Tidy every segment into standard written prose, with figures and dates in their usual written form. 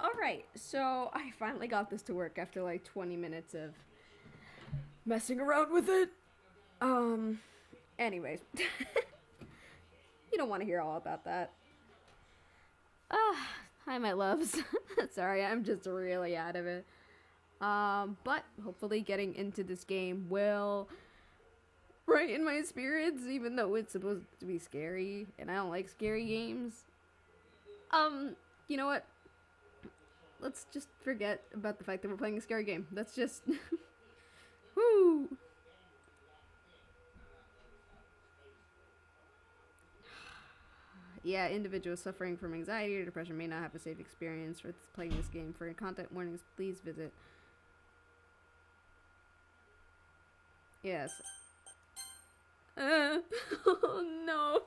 Alright, so I finally got this to work after like 20 minutes of messing around with it. Anyways. You don't want to hear all about that. Hi my loves. Sorry, I'm just really out of it. But hopefully getting into this game will brighten my spirits, even though it's supposed to be scary, and I don't like scary games. You know what? Let's just forget about the fact that we're playing a scary game. Let's just... Woo! Yeah, individuals suffering from anxiety or depression may not have a safe experience with playing this game. For content warnings, please visit. Yes. Oh no!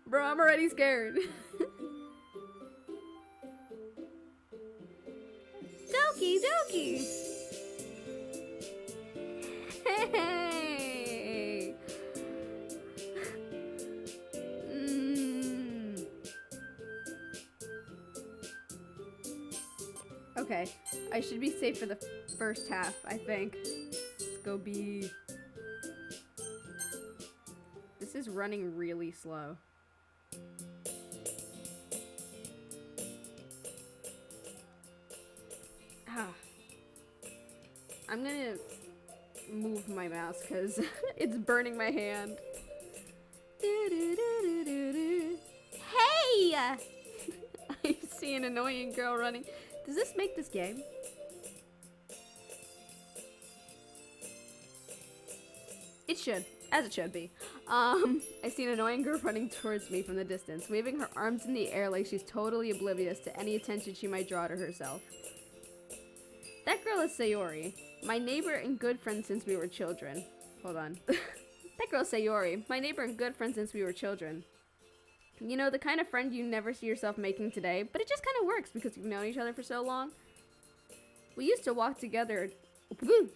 Bro, I'm already scared. Doki, Doki! Hey! Okay, I should be safe for the first half, I think. Let's go B. This is running really slow. I'm gonna move my mouse because it's burning my hand. Hey! I see an annoying girl running. Does this make this game? It should, as it should be. I see an annoying girl running towards me from the distance, waving her arms in the air like she's totally oblivious to any attention she might draw to herself. That girl is Sayori, my neighbor and good friend since we were children. Hold on. That girl's Sayori, my neighbor and good friend since we were children. You know, the kind of friend you never see yourself making today, but it just kind of works because you've known each other for so long. We used to walk together. We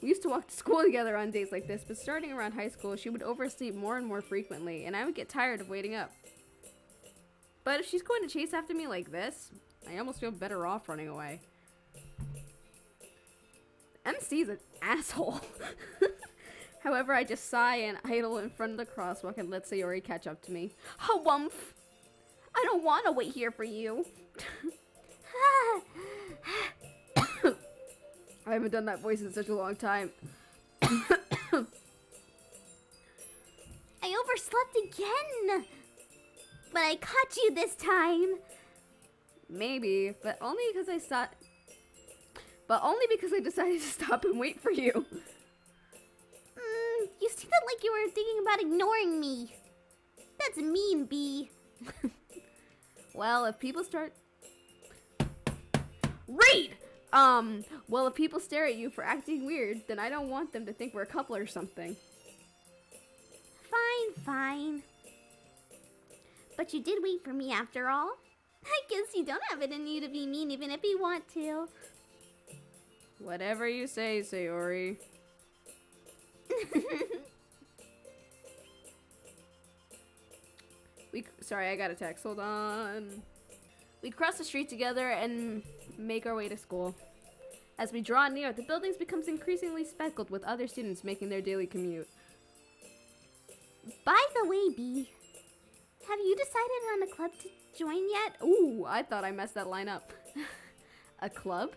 used to walk to school together on days like this, but starting around high school, she would oversleep more and more frequently, and I would get tired of waiting up. But if she's going to chase after me like this, I almost feel better off running away. MC's an asshole. However, I just sigh and idle in front of the crosswalk and let Sayori catch up to me. Humph! I don't want to wait here for you. I haven't done that voice in such a long time. I overslept again. But I caught you this time. Maybe, but only because I decided to stop and wait for you. You seemed like you were thinking about ignoring me. That's mean, B. Well, if people start... Read! Well, if people stare at you for acting weird, then I don't want them to think we're a couple or something. Fine. But you did wait for me after all. I guess you don't have it in you to be mean even if you want to. Whatever you say, Sayori. Sorry, I got a text. Hold on. We cross the street together and make our way to school. As we draw near, the buildings becomes increasingly speckled with other students making their daily commute. By the way, B, have you decided on a club to join yet? Ooh, I thought I messed that line up. A club?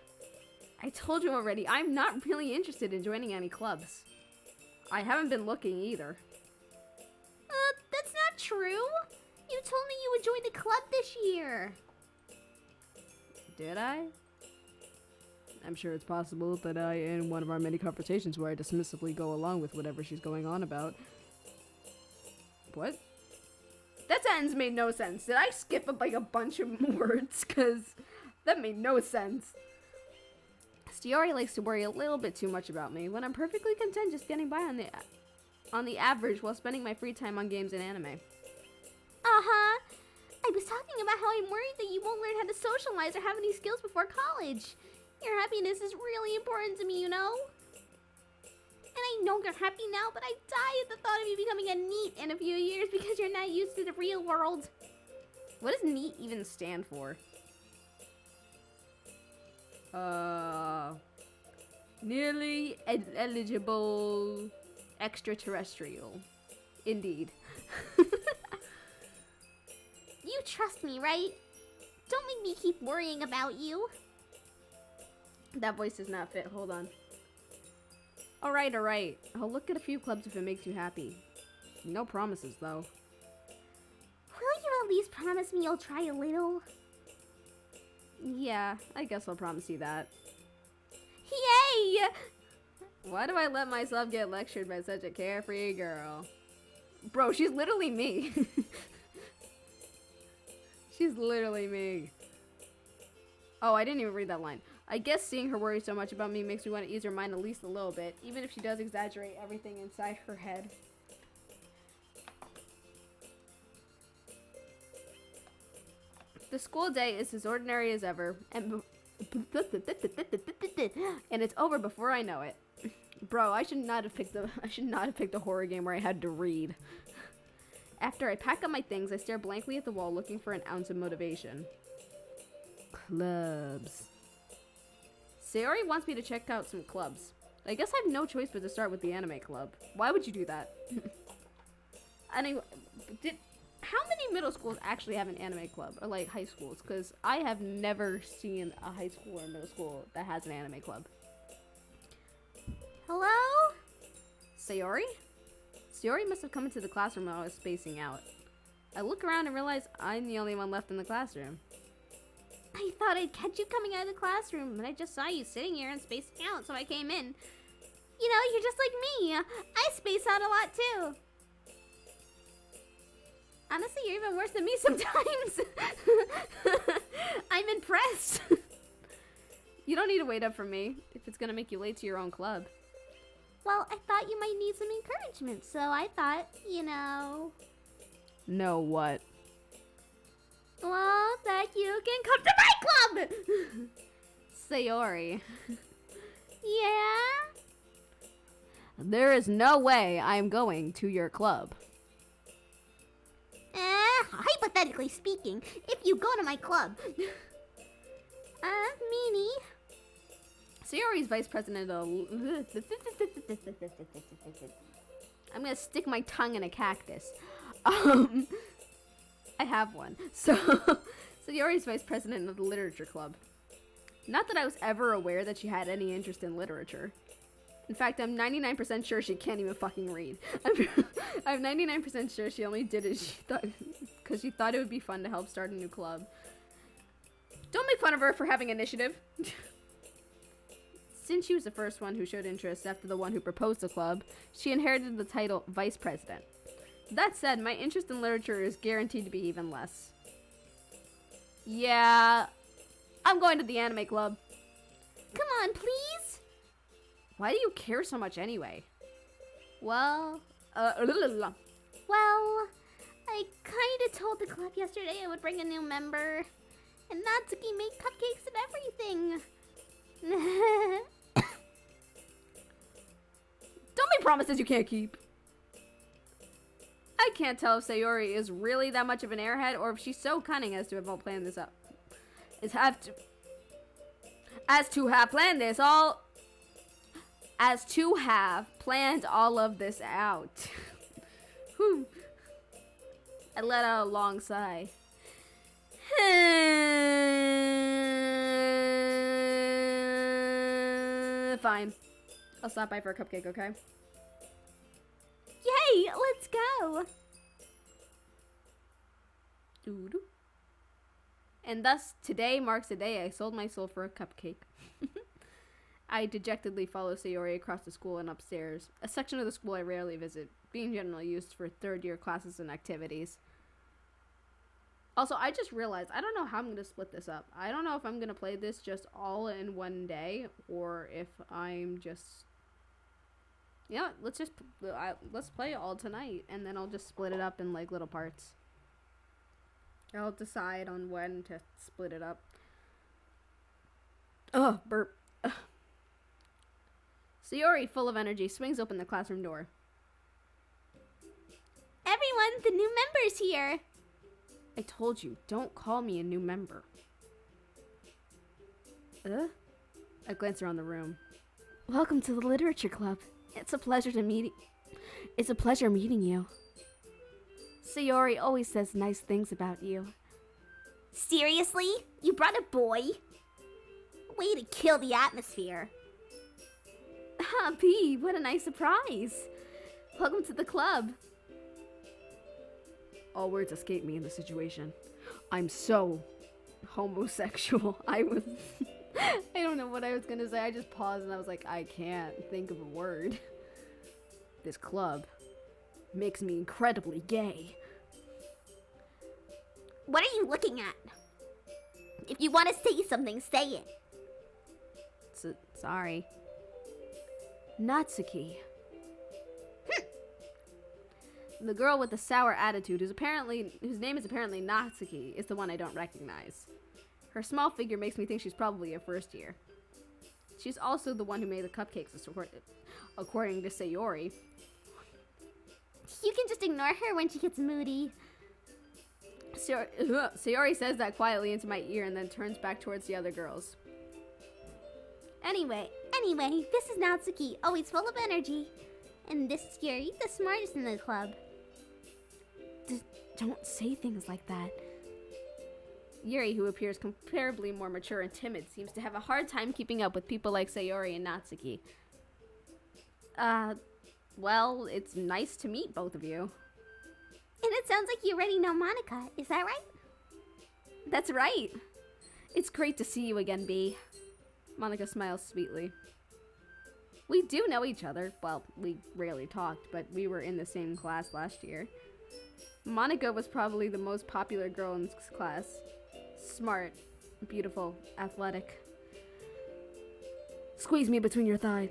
I told you already, I'm not really interested in joining any clubs. I haven't been looking either. That's not true. You told me you would join the club this year. Did I? I'm sure it's possible that in one of our many conversations where I dismissively go along with whatever she's going on about. What? That sentence made no sense. Did I skip like a bunch of words? Because that made no sense. Sayori likes to worry a little bit too much about me when I'm perfectly content just getting by on the average while spending my free time on games and anime. Uh-huh. I was talking about how I'm worried that you won't learn how to socialize or have any skills before college. Your happiness is really important to me, you know? And I know you're happy now, but I die at the thought of you becoming a NEET in a few years because you're not used to the real world. What does NEET even stand for? Nearly eligible extraterrestrial. Indeed. You trust me, right? Don't make me keep worrying about you. That voice does not fit. Hold on. Alright, alright. I'll look at a few clubs if it makes you happy. No promises, though. Will you at least promise me you'll try a little? Yeah, I guess I'll promise you that. Yay! Why do I let myself get lectured by such a carefree girl? Bro, she's literally me. She's literally me. Oh, I didn't even read that line. I guess seeing her worry so much about me makes me want to ease her mind at least a little bit, even if she does exaggerate everything inside her head. The school day is as ordinary as ever, and it's over before I know it. Bro, I should not have picked a horror game where I had to read. After I pack up my things, I stare blankly at the wall looking for an ounce of motivation. Clubs. Sayori wants me to check out some clubs. I guess I have no choice but to start with the anime club. Why would you do that? Anyway, how many middle schools actually have an anime club? Or like high schools? Because I have never seen a high school or middle school that has an anime club. Hello? Sayori? Sayori must have come into the classroom while I was spacing out. I look around and realize I'm the only one left in the classroom. I thought I'd catch you coming out of the classroom, but I just saw you sitting here and spacing out, so I came in. You know, you're just like me. I space out a lot too. Honestly, you're even worse than me sometimes. I'm impressed. You don't need to wait up for me if it's gonna make you late to your own club. Well, I thought you might need some encouragement, so I thought, you know... No, what? Well, that you can come to my club! Sayori. Yeah? There is no way I am going to your club. Hypothetically speaking, if you go to my club... Meanie... Sayori's vice president of... I'm gonna stick my tongue in a cactus. I have one. So, Sayori's vice president of the literature club. Not that I was ever aware that she had any interest in literature. In fact, I'm 99% sure she can't even fucking read. I'm 99% sure she only did it because she thought it would be fun to help start a new club. Don't make fun of her for having initiative. Since she was the first one who showed interest after the one who proposed the club, she inherited the title Vice President. That said, my interest in literature is guaranteed to be even less. Yeah, I'm going to the anime club. Come on, please? Why do you care so much anyway? Well, I kinda told the club yesterday I would bring a new member. And Natsuki made cupcakes and everything. Don't make promises you can't keep. I can't tell if Sayori is really that much of an airhead or if she's so cunning as to have all planned this up. As to have planned all of this out. Whew. I let out a long sigh. Fine. I'll stop by for a cupcake, okay? Yay, let's go. Doo-doo. And thus, today marks the day I sold my soul for a cupcake. I dejectedly follow Sayori across the school and upstairs, a section of the school I rarely visit, being generally used for third-year classes and activities. Also, I just realized, I don't know how I'm going to split this up. I don't know if I'm going to play this just all in one day, or if I'm just... You know what, let's play it all tonight, and then I'll just split it up in, like, little parts. I'll decide on when to split it up. Ugh, burp. Ugh. Sayori, full of energy, swings open the classroom door. Everyone, the new member's here. I told you, don't call me a new member. I glance around the room. Welcome to the literature club. It's a pleasure meeting you. Sayori always says nice things about you. Seriously? You brought a boy? Way to kill the atmosphere. Ah, P, what a nice surprise. Welcome to the club. All words escape me in the situation. I'm so homosexual. I don't know what I was gonna say. I just paused and I was like, I can't think of a word. This club makes me incredibly gay. What are you looking at? If you want to say something, say it. Sorry. Natsuki. The girl with the sour attitude, whose name is apparently Natsuki, is the one I don't recognize. Her small figure makes me think she's probably a first year. She's also the one who made the cupcakes, according to Sayori. You can just ignore her when she gets moody. Sayori says that quietly into my ear and then turns back towards the other girls. Anyway, this is Natsuki, always full of energy. And this is Yuri, the smartest in the club. Don't say things like that. Yuri, who appears comparably more mature and timid, seems to have a hard time keeping up with people like Sayori and Natsuki. Well, it's nice to meet both of you. And it sounds like you already know Monica, is that right? That's right. It's great to see you again, B. Monica smiles sweetly. We do know each other. Well, we rarely talked, but we were in the same class last year. Monica was probably the most popular girl in this class. Smart, beautiful, athletic. Squeeze me between your thighs.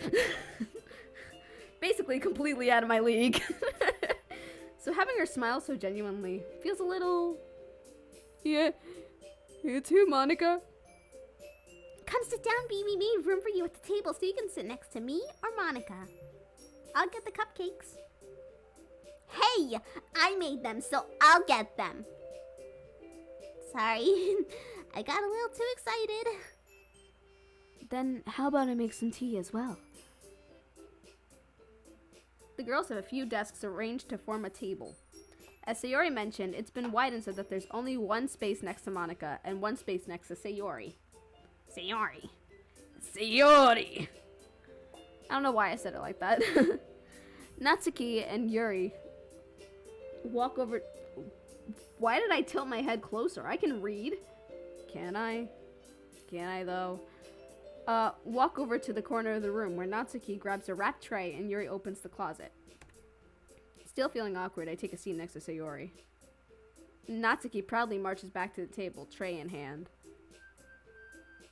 Basically completely out of my league. So having her smile so genuinely feels a little... Yeah, you too, Monica. Come sit down, B. We made room for you at the table so you can sit next to me or Monica. I'll get the cupcakes. Hey, I made them, so I'll get them. Sorry, I got a little too excited. Then how about I make some tea as well? The girls have a few desks arranged to form a table. As Sayori mentioned, it's been widened so that there's only one space next to Monica and one space next to Sayori. Sayori. I don't know why I said it like that. Natsuki and Yuri walk over... Why did I tilt my head closer? I can read. Can I? Can I, though? Walk over to the corner of the room where Natsuki grabs a wrapped tray and Yuri opens the closet. Still feeling awkward, I take a seat next to Sayori. Natsuki proudly marches back to the table, tray in hand.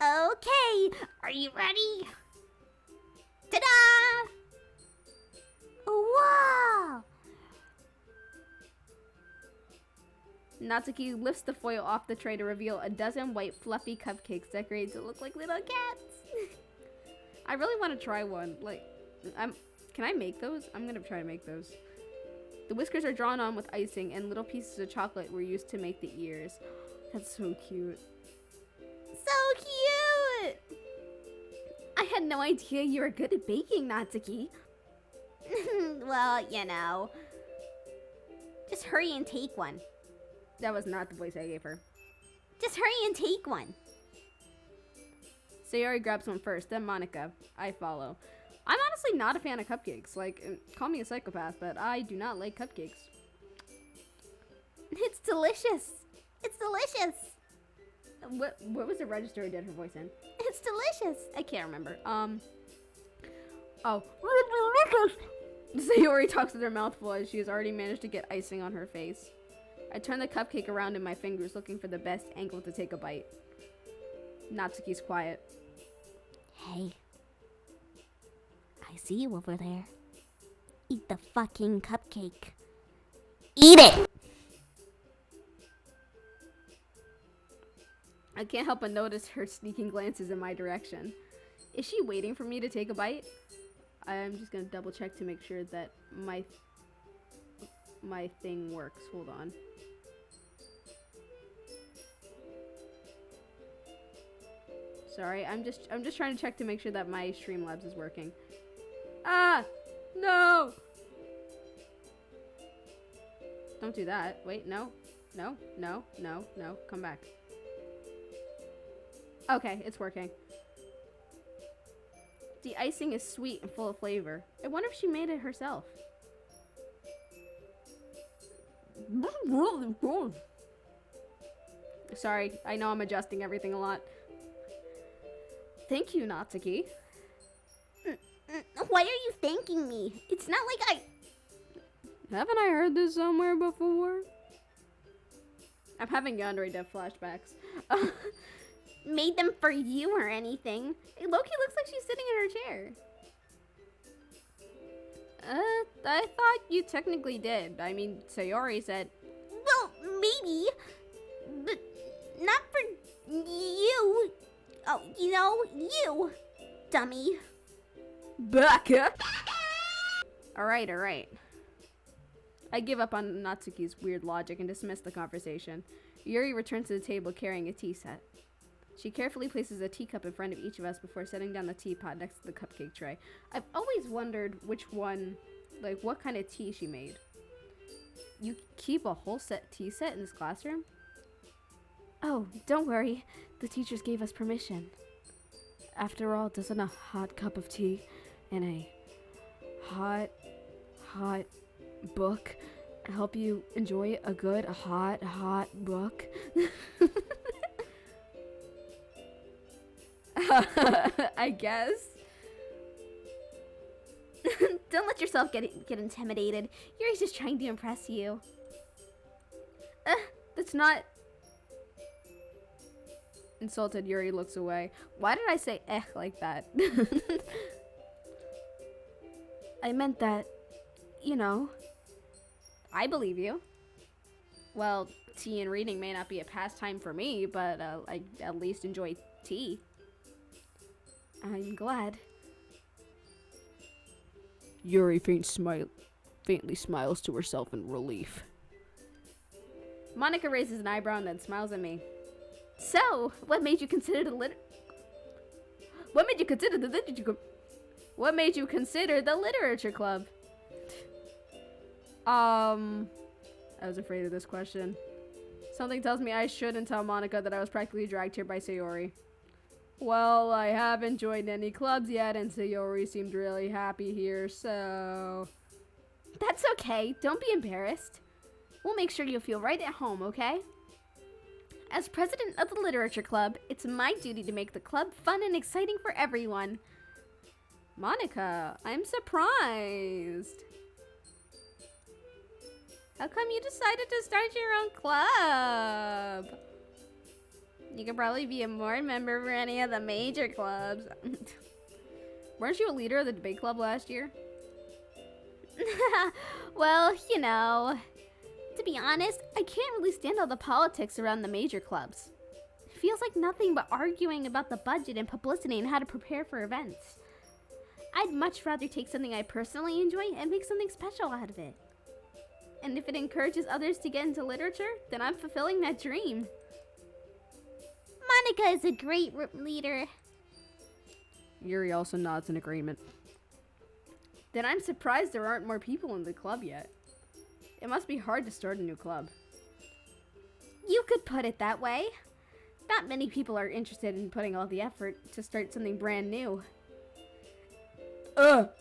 Okay, are you ready? Ta-da! Wow! Natsuki lifts the foil off the tray to reveal a dozen white fluffy cupcakes decorated to look like little cats. I really want to try one. Can I make those? I'm gonna try to make those. The whiskers are drawn on with icing and little pieces of chocolate were used to make the ears. That's so cute. So cute! I had no idea you were good at baking, Natsuki. Well, you know. Just hurry and take one. That was not the voice I gave her. Just hurry and take one. Sayori grabs one first, then Monica. I follow. I'm honestly not a fan of cupcakes. Call me a psychopath, but I do not like cupcakes. It's delicious. It's delicious. What was the register I did her voice in? It's delicious. I can't remember. Oh. Sayori talks with her mouth full as she has already managed to get icing on her face. I turn the cupcake around in my fingers, looking for the best angle to take a bite. Natsuki's quiet. Hey. I see you over there. Eat the fucking cupcake. Eat it! I can't help but notice her sneaking glances in my direction. Is she waiting for me to take a bite? I'm just gonna double check to make sure that my thing works. Hold on. Sorry, I'm just trying to check to make sure that my Streamlabs is working. Ah! No! Don't do that. Wait, no. No, no, no, no. Come back. Okay, it's working. The icing is sweet and full of flavor. I wonder if she made it herself. Sorry, I know I'm adjusting everything a lot. Thank you, Natsuki. Why are you thanking me? It's not like Haven't I heard this somewhere before? I'm having Yandere Dev flashbacks. made them for you or anything. Hey, Loki looks like she's sitting in her chair. I thought you technically did. I mean, Sayori said... Well, maybe. But not for you. Oh, you know, you. Dummy. Baka! Alright, alright. I give up on Natsuki's weird logic and dismiss the conversation. Yuri returns to the table carrying a tea set. She carefully places a teacup in front of each of us before setting down the teapot next to the cupcake tray. I've always wondered which one, like what kind of tea she made. You keep a whole tea set in this classroom? Oh, don't worry. The teachers gave us permission. After all, doesn't a hot cup of tea and a hot book help you enjoy a good hot book? I guess. Don't let yourself get intimidated. Yuri's just trying to impress you. That's not... Insulted, Yuri looks away. Why did I say like that? I meant that, you know. I believe you. Well, tea and reading may not be a pastime for me, but I at least enjoy tea. I'm glad. Yuri faintly smiles to herself in relief. Monica raises an eyebrow and then smiles at me. So, what made you consider the literature club? I was afraid of this question. Something tells me I shouldn't tell Monica that I was practically dragged here by Sayori. Well, I haven't joined any clubs yet, and Sayori seemed really happy here, so... That's okay. Don't be embarrassed. We'll make sure you feel right at home, okay? As president of the literature club, it's my duty to make the club fun and exciting for everyone. Monica, I'm surprised. How come you decided to start your own club? You could probably be a board member for any of the major clubs. Weren't you a leader of the debate club last year? Well, you know, to be honest, I can't really stand all the politics around the major clubs. It feels like nothing but arguing about the budget and publicity and how to prepare for events. I'd much rather take something I personally enjoy and make something special out of it. And if it encourages others to get into literature, then I'm fulfilling that dream. Monica is a great leader. Yuri also nods in agreement. Then I'm surprised there aren't more people in the club yet. It must be hard to start a new club. You could put it that way. Not many people are interested in putting all the effort to start something brand new.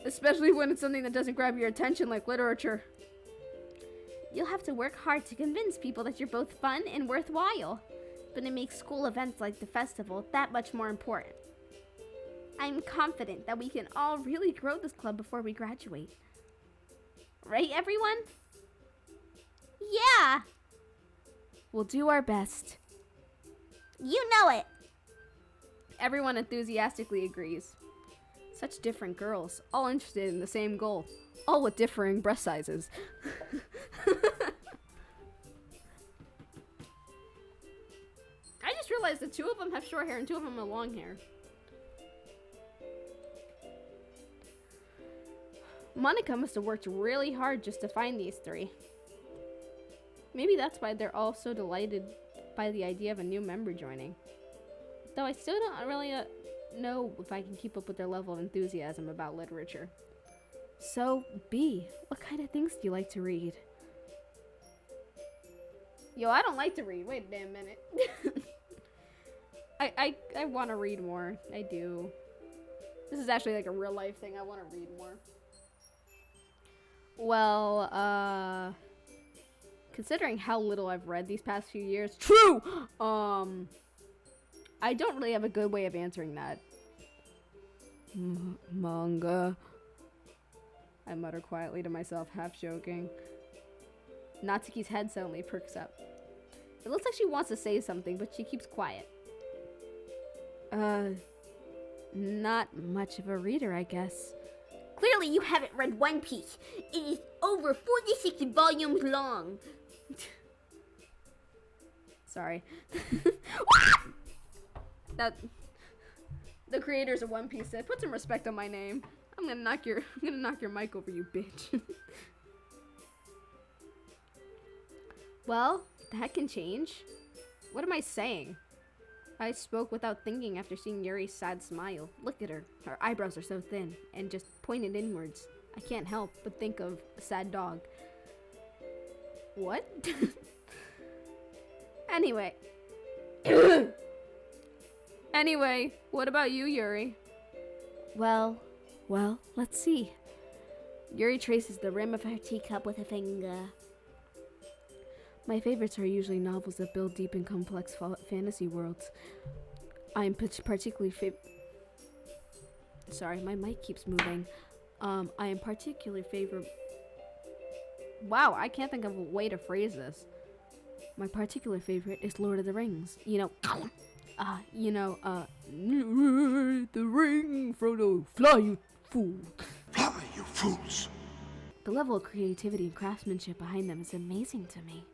Especially when it's something that doesn't grab your attention like literature. You'll have to work hard to convince people that you're both fun and worthwhile. But it makes school events like the festival that much more important. I'm confident that we can all really grow this club before we graduate. Right, everyone? Yeah! We'll do our best. You know it! Everyone enthusiastically agrees. Such different girls, all interested in the same goal, all with differing breast sizes. I just realized that 2 of them have short hair and 2 of them have long hair. Monica must have worked really hard just to find these 3. Maybe that's why they're all so delighted by the idea of a new member joining. though I still don't really know if I can keep up with their level of enthusiasm about literature. So, B, what kind of things do you like to read? Yo, I don't like to read. Wait a damn minute. I want to read more. I do. This is actually like a real life thing. I want to read more. Well, considering how little I've read these past few years, true! I don't really have a good way of answering that. Manga. I mutter quietly to myself, half joking. Natsuki's head suddenly perks up. It looks like she wants to say something, but she keeps quiet. Not much of a reader, I guess. Clearly you haven't read One Piece. It is over 46 volumes long. Sorry. That the creators of One Piece said, put some respect on my name. I'm gonna knock your mic over, you bitch. Well, that can change. What am I saying? I spoke without thinking after seeing Yuri's sad smile. Look at her. Her eyebrows are so thin and just pointed inwards. I can't help but think of a sad dog. What? Anyway. Anyway, what about you, Yuri? Well, let's see. Yuri traces the rim of her teacup with a finger. My favorites are usually novels that build deep and complex fantasy worlds. I am particularly Sorry, my mic keeps moving. I am particularly Wow, I can't think of a way to phrase this. My particular favorite is Lord of the Rings. The ring, Frodo, fly, you fool. Fly, you fools. The level of creativity and craftsmanship behind them is amazing to me.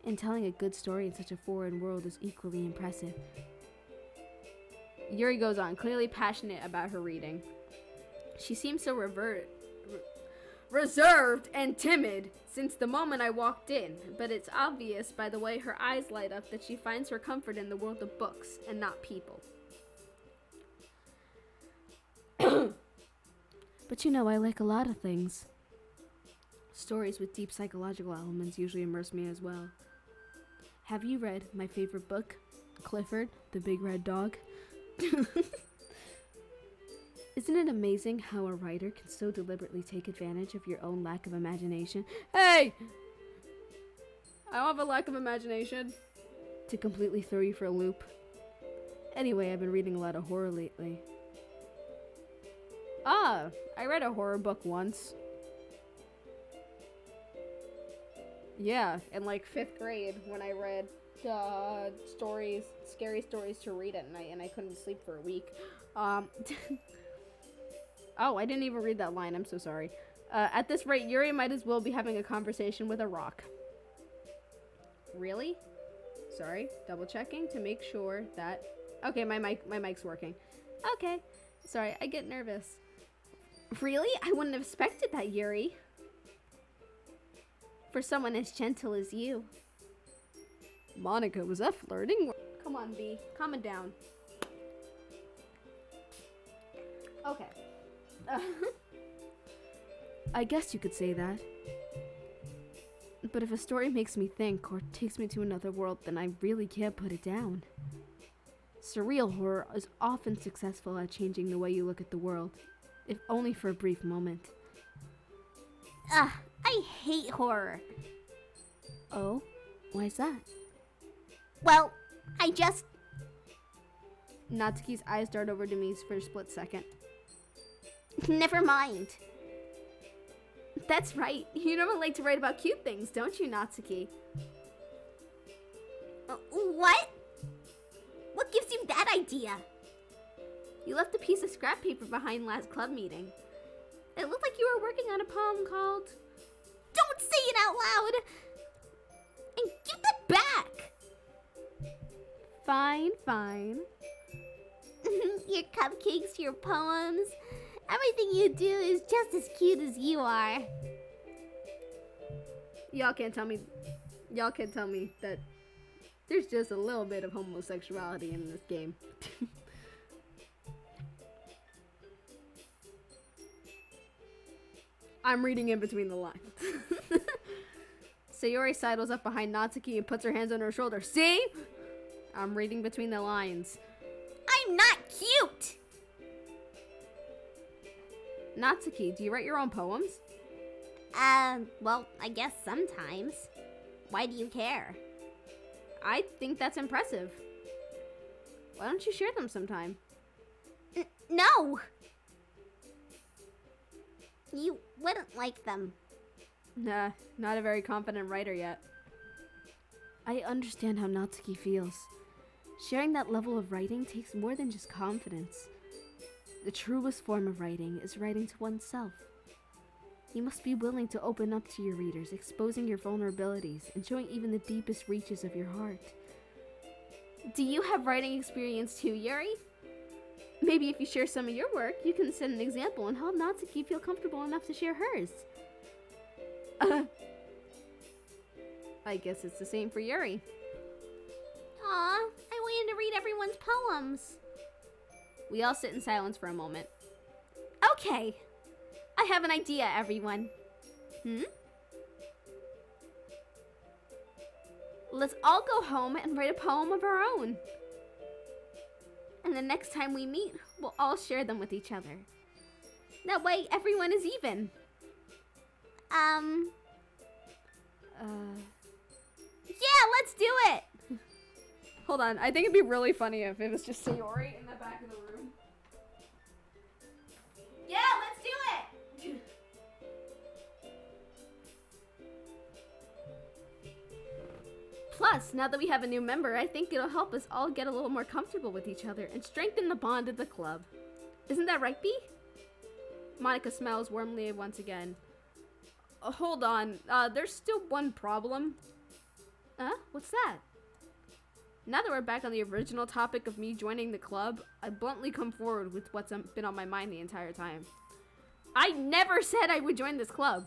And telling a good story in such a foreign world is equally impressive. Yuri goes on, clearly passionate about her reading. She seems so reserved and timid since the moment I walked in, but it's obvious by the way her eyes light up that she finds her comfort in the world of books and not people. But I like a lot of things. Stories with deep psychological elements usually immerse me as well. Have you read my favorite book, Clifford, the Big Red Dog? Isn't it amazing how a writer can so deliberately take advantage of your own lack of imagination? Hey! I don't have a lack of imagination. To completely throw you for a loop. Anyway, I've been reading a lot of horror lately. I read a horror book once. Yeah, in like 5th grade when I read scary stories to read at night, and I couldn't sleep for a week. Oh, I didn't even read that line. I'm so sorry. At this rate, Yuri might as well be having a conversation with a rock. Really? Sorry, double checking to make sure that... Okay, my mic's working. Okay. Sorry, I get nervous. Really? I wouldn't have expected that, Yuri. For someone as gentle as you. Monica, was that flirting? Come on, B. Calm it down. Okay. I guess you could say that. But if a story makes me think or takes me to another world, then I really can't put it down. Surreal horror is often successful at changing the way you look at the world, if only for a brief moment. I hate horror. Oh? Why's that? Well, Natsuki's eyes dart over to me for a split second. Never mind. That's right. You normally like to write about cute things, don't you, Natsuki? What? What gives you that idea? You left a piece of scrap paper behind last club meeting. It looked like you were working on a poem called... Don't say it out loud! And give that back! Fine. Your cupcakes, your poems, everything you do is just as cute as you are. Y'all can't tell me that There's just a little bit of homosexuality in this game. I'm reading in between the lines. Sayori sidles up behind Natsuki and puts her hands on her shoulder. See? I'm reading between the lines. I'm not cute! Natsuki, do you write your own poems? Well, I guess sometimes. Why do you care? I think that's impressive. Why don't you share them sometime? No! You wouldn't like them. Nah, not a very confident writer yet. I understand how Natsuki feels. Sharing that level of writing takes more than just confidence. The truest form of writing is writing to oneself. You must be willing to open up to your readers, exposing your vulnerabilities and showing even the deepest reaches of your heart. Do you have writing experience too, Yuri? Maybe if you share some of your work, you can set an example and help Natsuki feel comfortable enough to share hers. I guess it's the same for Yuri. Aw, I wanted to read everyone's poems. We all sit in silence for a moment. Okay, I have an idea, everyone. Let's all go home and write a poem of our own. And the next time we meet, we'll all share them with each other. That way, everyone is even. Yeah, let's do it! Hold on, I think it'd be really funny if it was just Sayori in the back of the room. Yeah, let's do it! Plus, now that we have a new member, I think it'll help us all get a little more comfortable with each other and strengthen the bond of the club. Isn't that right, Bea? Monica smiles warmly once again. Hold on, there's still one problem. What's that? Now that we're back on the original topic of me joining the club, I bluntly come forward with what's been on my mind the entire time. I never said I would join this club.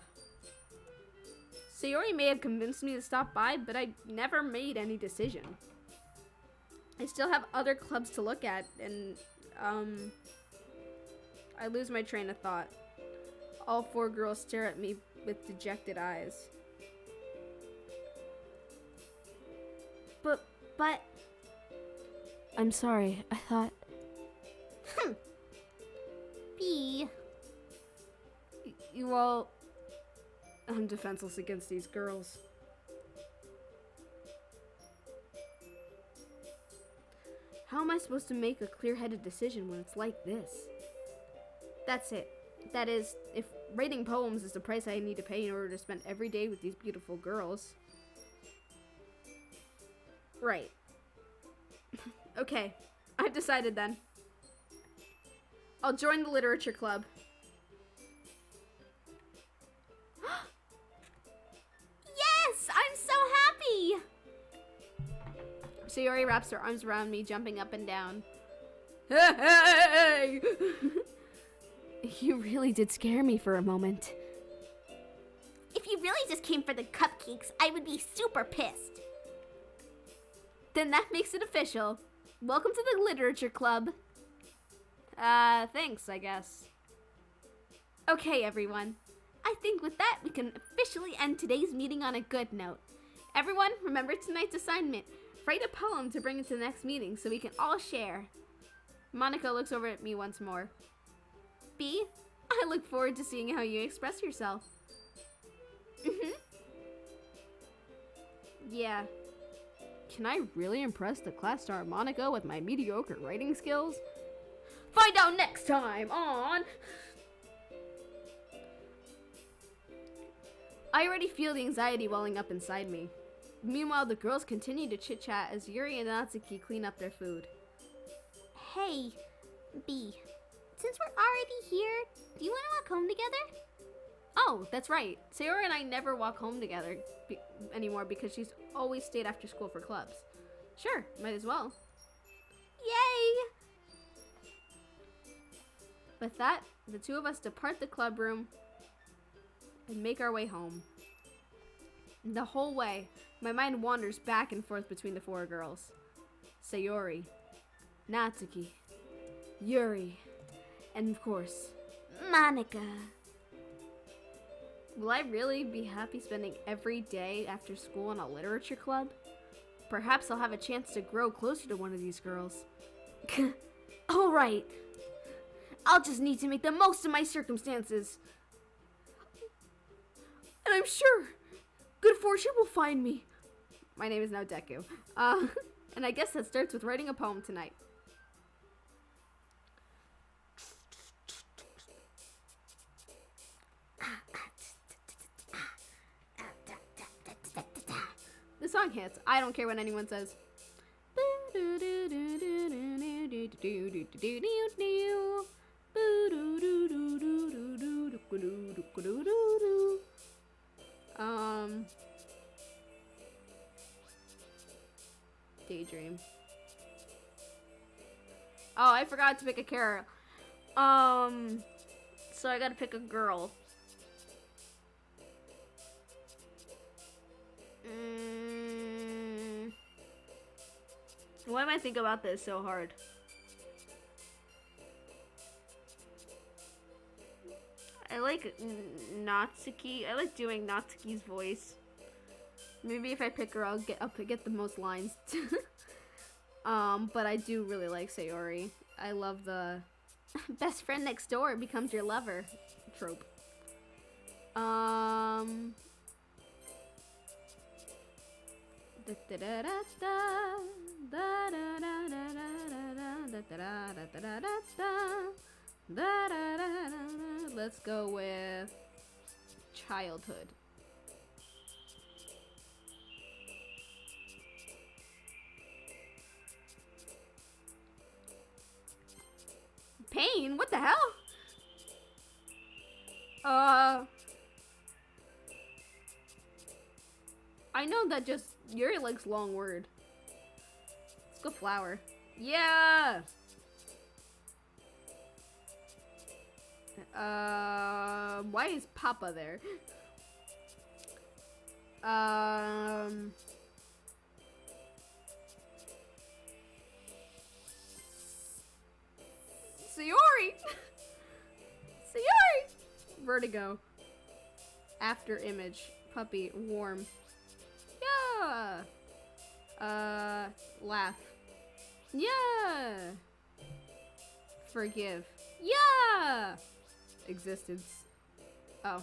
Sayori may have convinced me to stop by, but I never made any decision. I still have other clubs to look at, and, I lose my train of thought. All four girls stare at me with dejected eyes. But... I'm sorry, I thought... Bea. You all... I'm defenseless against these girls. How am I supposed to make a clear-headed decision when it's like this? That's it. That is, if writing poems is the price I need to pay in order to spend every day with these beautiful girls. Right. Okay, I've decided then. I'll join the literature club. Yes! I'm so happy! Sayori wraps her arms around me, jumping up and down. Hey! You really did scare me for a moment. If you really just came for the cupcakes, I would be super pissed. Then that makes it official. Welcome to the literature club. Thanks, I guess. Okay, everyone. I think with that, we can officially end today's meeting on a good note. Everyone, remember tonight's assignment. Write a poem to bring into the next meeting so we can all share. Monica looks over at me once more. Bea, I look forward to seeing how you express yourself. Yeah. Can I really impress the class star Monica with my mediocre writing skills? Find out next time on... I already feel the anxiety welling up inside me. Meanwhile, the girls continue to chit-chat as Yuri and Natsuki clean up their food. Hey, Bea. Since we're already here, do you want to walk home together? Oh, that's right. Sayori and I never walk home together anymore because she's always stayed after school for clubs. Sure, might as well. Yay! With that, the two of us depart the club room and make our way home. The whole way, My mind wanders back and forth between the four girls. Sayori, Natsuki, Yuri, and of course, Monica. will I really be happy spending every day after school in a literature club? Perhaps I'll have a chance to grow closer to one of these girls. Alright. I'll just need to make the most of my circumstances. And I'm sure good fortune will find me. My name is now Deku. And I guess that starts with writing a poem tonight. The song hits. I don't care what anyone says. Daydream. Oh, I forgot to pick a character. So I gotta pick a girl. Why am I thinking about this so hard? I like Natsuki. I like doing Natsuki's voice. Maybe if I pick her, I'll get the most lines. But I do really like Sayori. I love the best friend next door becomes your lover trope. Let's go with childhood. Pain? What the hell? I know that just Yuri likes long word. Let's go flower. Yeah. Why is Papa there? Sayori! Sayori! Vertigo. After image. Puppy. Warm. Yeah! Laugh. Yeah! Forgive. Yeah! Existence. Oh.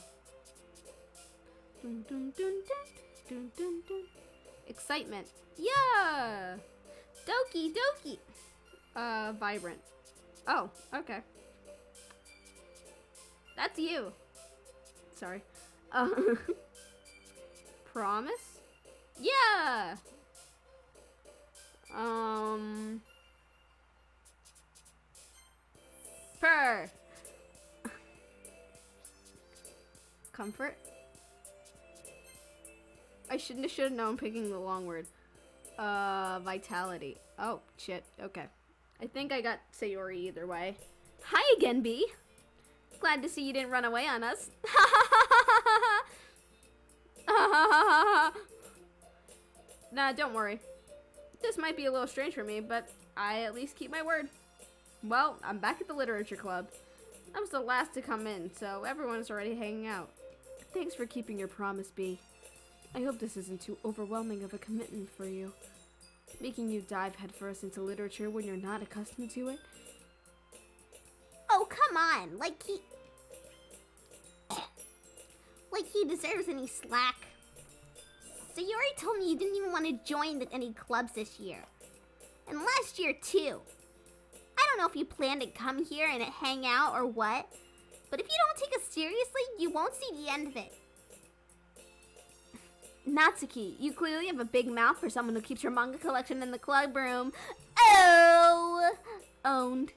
Dun, dun, dun, dun, dun, dun, dun. Excitement. Yeah! Doki, Doki. Vibrant. Oh, okay. That's you. Sorry. Promise? Yeah! Purr. Comfort? I should have known picking the long word. Vitality. Oh, shit. Okay. I think I got Sayori either way. Hi again, B. Glad to see you didn't run away on us. Nah, don't worry. This might be a little strange for me, but I at least keep my word. Well, I'm back at the literature club. I was the last to come in, so everyone's already hanging out. Thanks for keeping your promise, B. I hope this isn't too overwhelming of a commitment for you. Making you dive headfirst into literature when you're not accustomed to it. Oh, come on. Like he deserves any slack. Sayori told me you didn't even want to join any clubs this year. And last year, too. I don't know if you plan to come here and hang out or what, but if you don't take us seriously, you won't see the end of it. Natsuki, you clearly have a big mouth for someone who keeps your manga collection in the club room. Oh! Owned.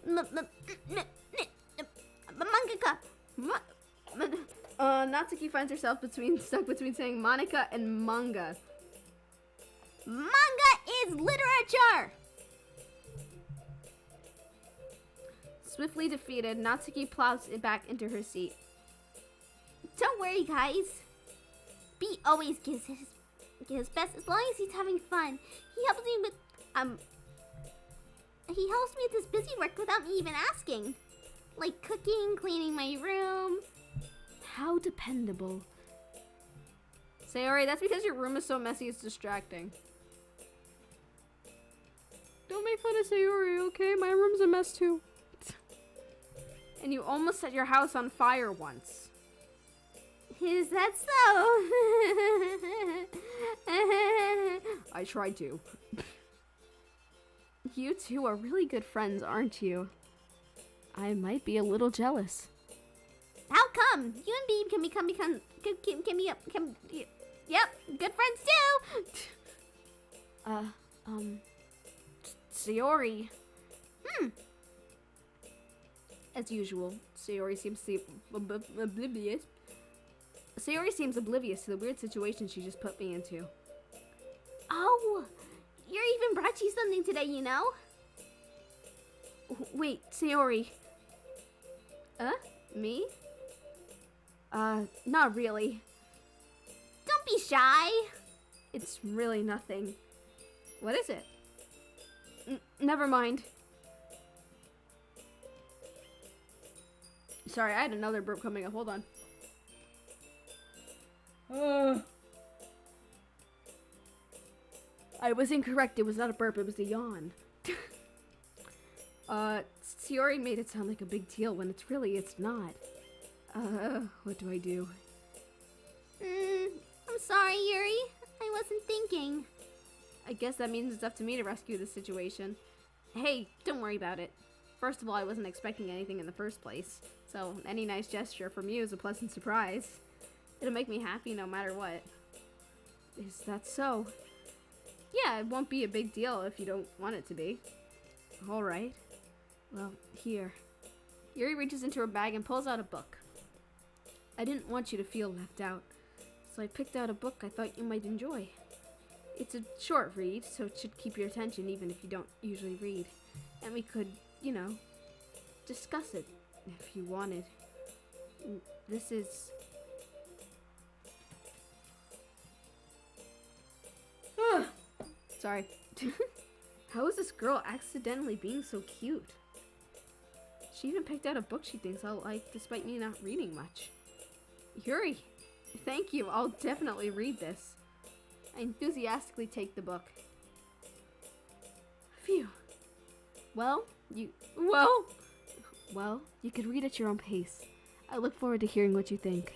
Mangaka. Natsuki finds herself stuck between saying Monica and manga. Manga is literature! Swiftly defeated, Natsuki plows back into her seat. Don't worry, guys. B always gives his best as long as he's having fun. He helps me with this busy work without me even asking. Like cooking, cleaning my room. How dependable. Sayori, that's because your room is so messy it's distracting. Don't make fun of Sayori, okay? My room's a mess too. And you almost set your house on fire once. Is that so? I tried to. You two are really good friends, aren't you? I might be a little jealous. How come? You and Beeb can be yep, good friends too. Sayori. As usual, Sayori seems oblivious. Sayori seems oblivious to the weird situation she just put me into. Oh, Yuri even brought you something today, you know? Wait, Sayori. Me? Not really. Don't be shy. It's really nothing. What is it? Never mind. Sorry, I had another burp coming up. Hold on. I was incorrect. It was not a burp. It was a yawn. Sayori made it sound like a big deal when it's not. What do I do? I'm sorry, Yuri. I wasn't thinking. I guess that means it's up to me to rescue this situation. Hey, don't worry about it. First of all, I wasn't expecting anything in the first place, so any nice gesture from you is a pleasant surprise. It'll make me happy no matter what. Is that so? Yeah, it won't be a big deal if you don't want it to be. Alright. Well, here. Yuri reaches into her bag and pulls out a book. I didn't want you to feel left out, so I picked out a book I thought you might enjoy. It's a short read, so it should keep your attention even if you don't usually read. And we could, discuss it if you wanted. This is... Sorry. How is this girl accidentally being so cute? She even picked out a book she thinks I'll like, despite me not reading much. Yuri, thank you. I'll definitely read this. I enthusiastically take the book. Phew. Well, you could read at your own pace. I look forward to hearing what you think.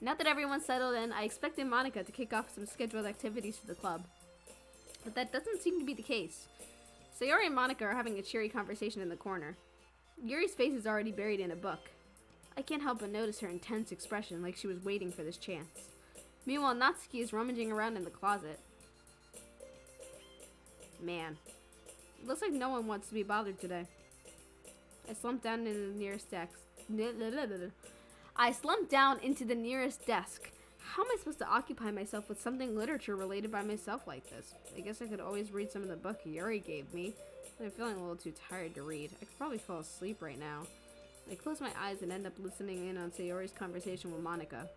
Now that everyone's settled in, I expected Monica to kick off some scheduled activities for the club. But that doesn't seem to be the case. Sayori and Monica are having a cheery conversation in the corner. Yuri's face is already buried in a book. I can't help but notice her intense expression, like she was waiting for this chance. Meanwhile, Natsuki is rummaging around in the closet. Man, it looks like no one wants to be bothered today. I slumped down into the nearest desk. How am I supposed to occupy myself with something literature related by myself like this? I guess I could always read some of the book Yuri gave me. But I'm feeling a little too tired to read. I could probably fall asleep right now. I close my eyes and end up listening in on Sayori's conversation with Monica.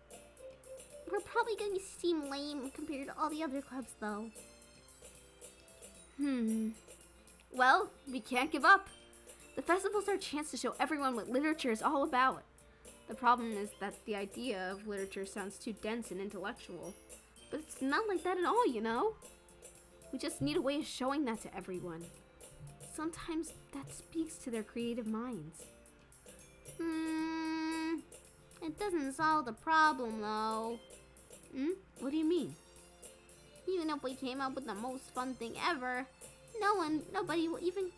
We're probably going to seem lame compared to all the other clubs, though. Well, we can't give up. The festival's our chance to show everyone what literature is all about. The problem is that the idea of literature sounds too dense and intellectual. But it's not like that at all, you know? We just need a way of showing that to everyone. Sometimes that speaks to their creative minds. It doesn't solve the problem, though. What do you mean? Even if we came up with the most fun thing ever, nobody will even...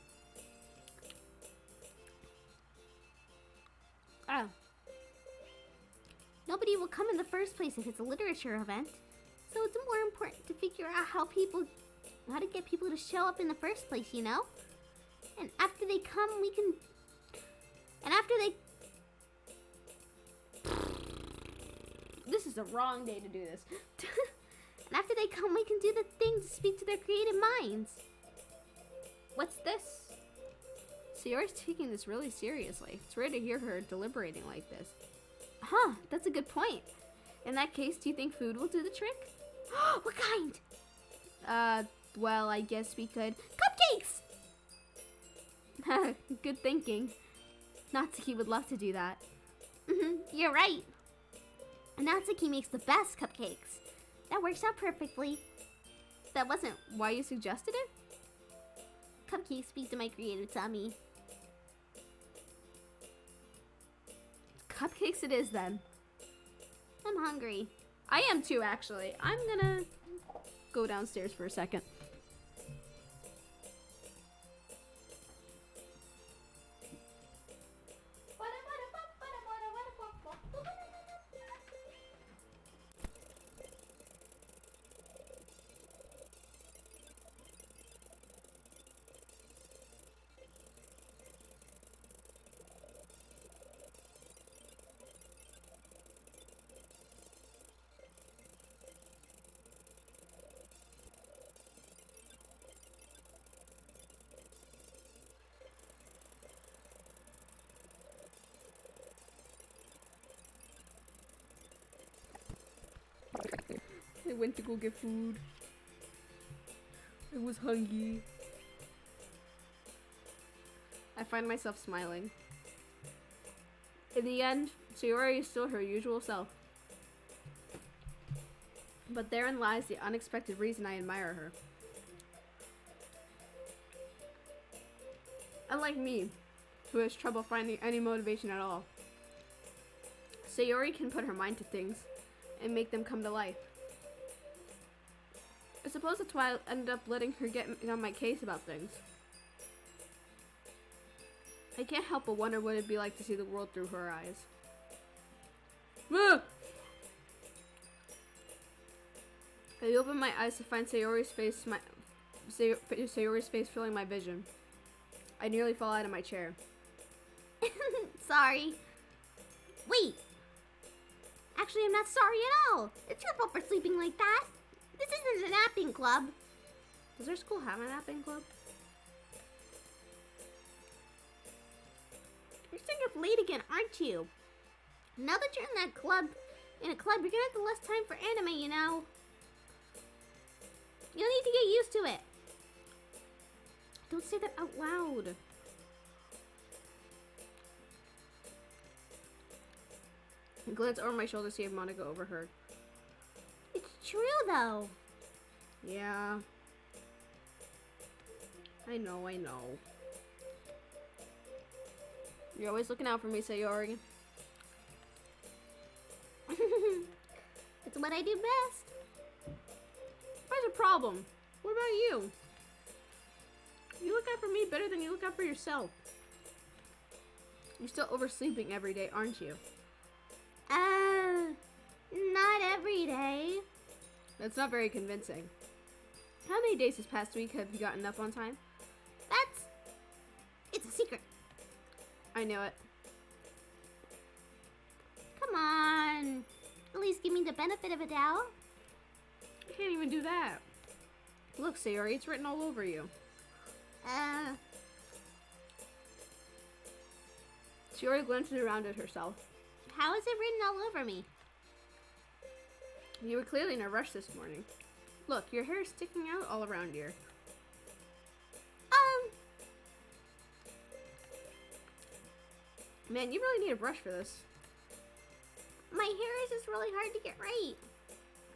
Nobody will come in the first place if it's a literature event. So it's more important to figure out how to get people to show up in the first place, you know? And after they come, This is the wrong day to do this. And after they come, we can do the thing to speak to their creative minds. What's this? Sayori's taking this really seriously. It's rare to hear her deliberating like this. Huh, that's a good point. In that case, do you think food will do the trick? What kind? Well, I guess we could. Cupcakes! Good thinking. Natsuki would love to do that. You're right. Natsuki makes the best cupcakes. That works out perfectly. That wasn't why you suggested it? Cupcakes speak to my creative tummy. Cupcakes it is then. I'm hungry. I am too, actually. I'm gonna go downstairs for a second. I went to go get food. I was hungry. I find myself smiling. In the end, Sayori is still her usual self. But therein lies the unexpected reason I admire her. Unlike me, who has trouble finding any motivation at all, Sayori can put her mind to things and make them come to life. I suppose that's why I ended up letting her get on my case about things. I can't help but wonder what it'd be like to see the world through her eyes. Ah! I open my eyes to find Sayori's face filling my vision. I nearly fall out of my chair. Sorry. Wait. Actually, I'm not sorry at all. It's your fault for sleeping like that. This isn't a napping club. Does our school have a napping club? You're staying up late again, aren't you? Now that you're in a club, you're gonna have less time for anime, you know. You'll need to get used to it. Don't say that out loud. I glance over my shoulder to see if Monica overheard. It's true, though. Yeah. I know. You're always looking out for me, Sayori. It's what I do best. What's the problem? What about you? You look out for me better than you look out for yourself. You're still oversleeping every day, aren't you? Not every day. That's not very convincing. How many days this past week have you gotten up on time? It's a secret. I knew it. Come on. At least give me the benefit of a doubt. I can't even do that. Look, Sayori, it's written all over you. Sayori glances around at herself. How is it written all over me? You were clearly in a rush this morning. Look, your hair is sticking out all around here. Man, you really need a brush for this. My hair is just really hard to get right.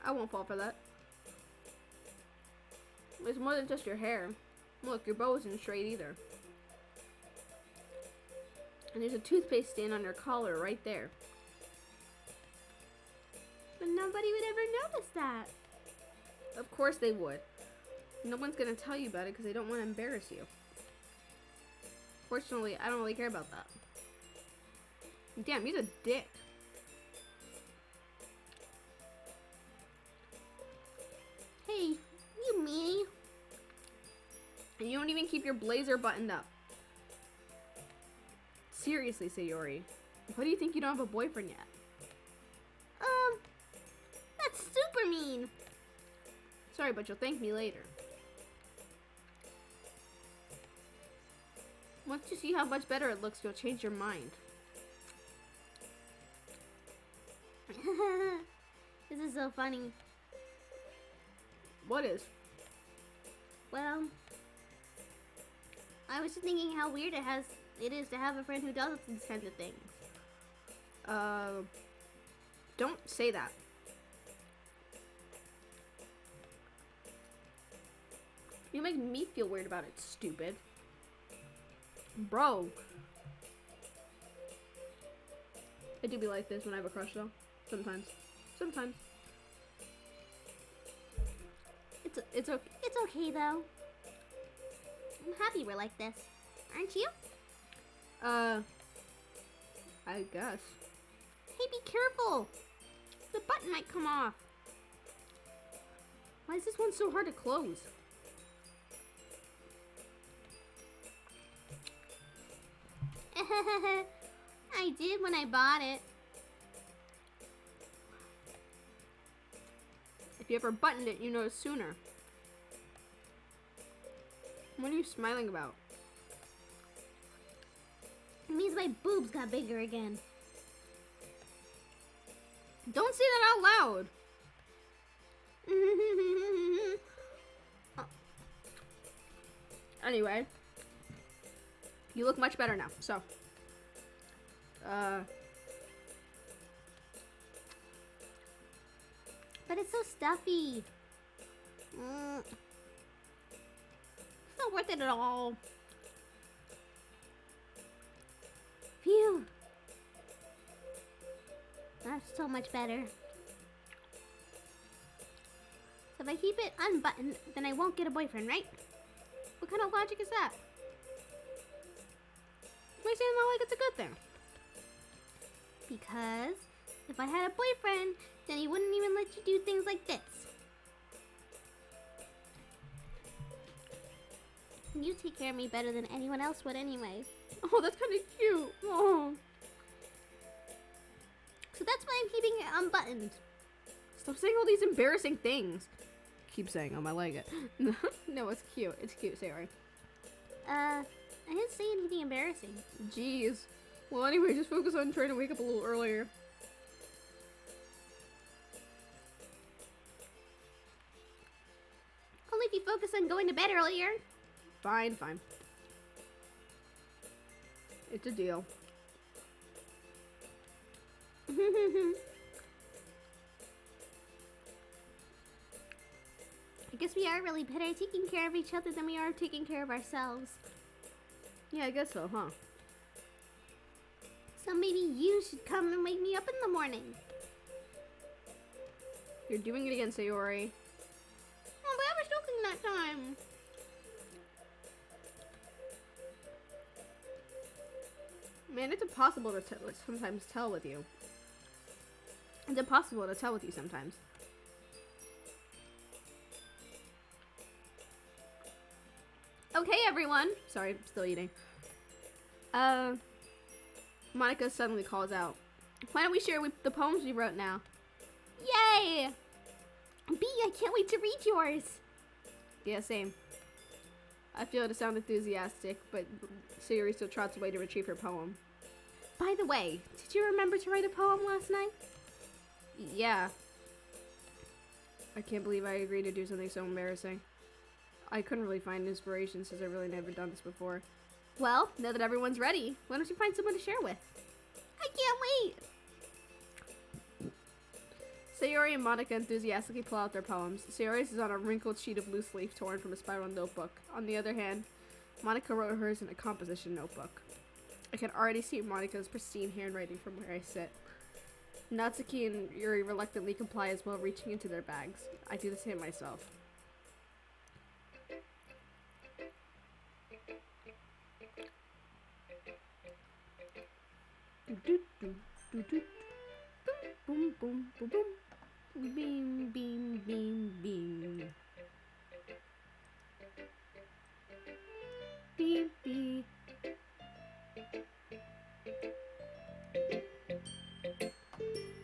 I won't fall for that. It's more than just your hair. Look, your bow isn't straight either. And there's a toothpaste stain on your collar right there. But nobody would ever notice that. Of course they would. No one's gonna tell you about it because they don't want to embarrass you. Fortunately, I don't really care about that. Damn, he's a dick. Hey, you meanie. And you don't even keep your blazer buttoned up. Seriously, Sayori. What do you think you don't have a boyfriend yet? That's super mean. Sorry, but you'll thank me later. Once you see how much better it looks, you'll change your mind. This is so funny. What is? Well, I was just thinking how weird it is to have a friend who does these kinds of things. Don't say that. You make me feel weird about it, stupid. Bro. I do be like this when I have a crush, though. Sometimes. Sometimes. It's okay. It's okay though. I'm happy we're like this. Aren't you? I guess. Hey, be careful! The button might come off. Why is this one so hard to close? I did when I bought it. If you ever buttoned it, you notice sooner. What are you smiling about? It means my boobs got bigger again. Don't say that out loud! Anyway. You look much better now, so. But it's so stuffy. It's not worth it at all. Phew. That's so much better. So if I keep it unbuttoned, then I won't get a boyfriend, right? What kind of logic is that? Why saying that like it's a good thing? Because if I had a boyfriend, then he wouldn't even let you do things like this. You take care of me better than anyone else would anyway. Oh, that's kind of cute. Oh. So that's why I'm keeping it unbuttoned. Stop saying all these embarrassing things. Keep saying them, I like it. No, it's cute. It's cute, Sayori. I didn't say anything embarrassing. Jeez. Well, anyway, just focus on trying to wake up a little earlier. Only if you focus on going to bed earlier. Fine, fine. It's a deal. I guess we are really better at taking care of each other than we are taking care of ourselves. Yeah, I guess so, huh? So maybe you should come and wake me up in the morning. You're doing it again, Sayori. Oh, but I was joking that time. Man, it's impossible to sometimes tell with you. It's impossible to tell with you sometimes. Okay, everyone. Sorry, I'm still eating. Monica suddenly calls out. Why don't we share the poems we wrote now? Yay! B, I can't wait to read yours. Yeah, same. I feel to sound enthusiastic, but Sayori still trots away to retrieve her poem. By the way, did you remember to write a poem last night? Yeah. I can't believe I agreed to do something so embarrassing. I couldn't really find inspiration since I've really never done this before. Well, now that everyone's ready, why don't you find someone to share with? I can't wait. Sayori and Monica enthusiastically pull out their poems. Sayori's is on a wrinkled sheet of loose leaf torn from a spiral notebook. On the other hand, Monica wrote hers in a composition notebook. I can already see Monica's pristine handwriting from where I sit. Natsuki and Yuri reluctantly comply as well, reaching into their bags. I do the same myself. Boom, boom, boom, boom. Beam, beam, beam, beam. Beep, beep.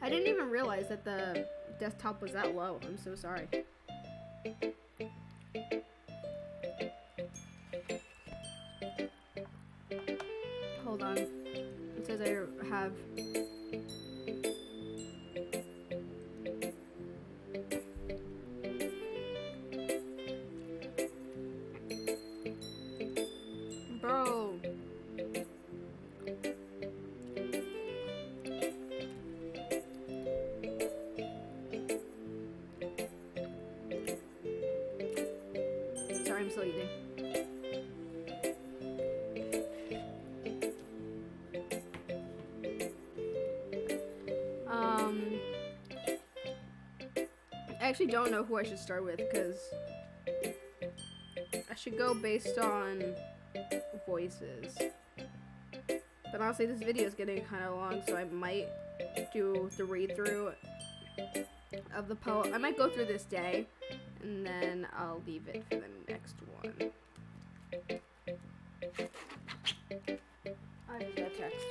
I didn't even realize that the desktop was that low. I'm so sorry. Hold on. It says I have I'm still eating. I actually don't know who I should start with because I should go based on voices. But honestly, this video is getting kind of long, so I might do the read-through of the poem. I might go through this day, and then I'll leave it for the next one. I just got a text.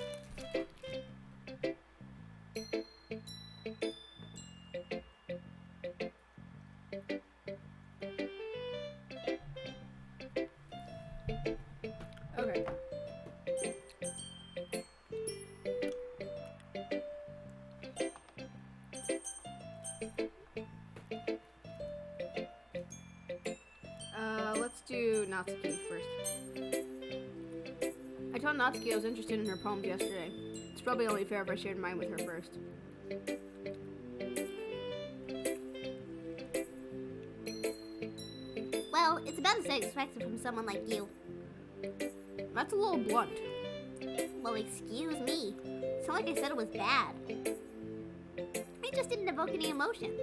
Okay. Let's do Natsuki first. I told Natsuki I was interested in her poems yesterday. It's probably only fair if I shared mine with her first. Well, it's about as I expected from someone like you. That's a little blunt. Well, excuse me. It's not like I said it was bad. I just didn't evoke any emotions.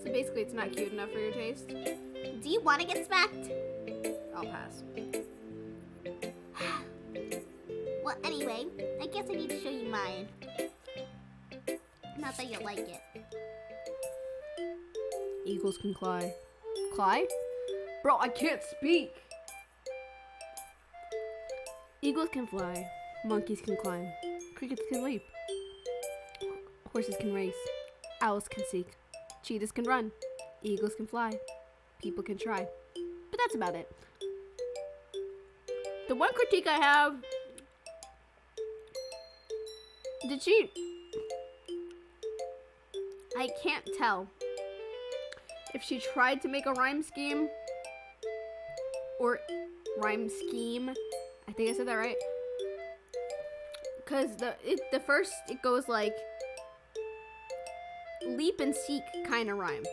So basically it's not cute enough for your taste? Do you want to get smacked? I'll pass. Well, anyway, I guess I need to show you mine. Not that you'll like it. Eagles can fly. Fly? Bro, I can't speak! Eagles can fly. Monkeys can climb. Crickets can leap. Horses can race. Owls can seek. Cheetahs can run. Eagles can fly. People can try. But that's about it. The one critique I have... Did she... I can't tell if she tried to make a rhyme scheme or rhyme scheme. I think I said that right. Because the first, it goes like leap and seek kind of rhyme.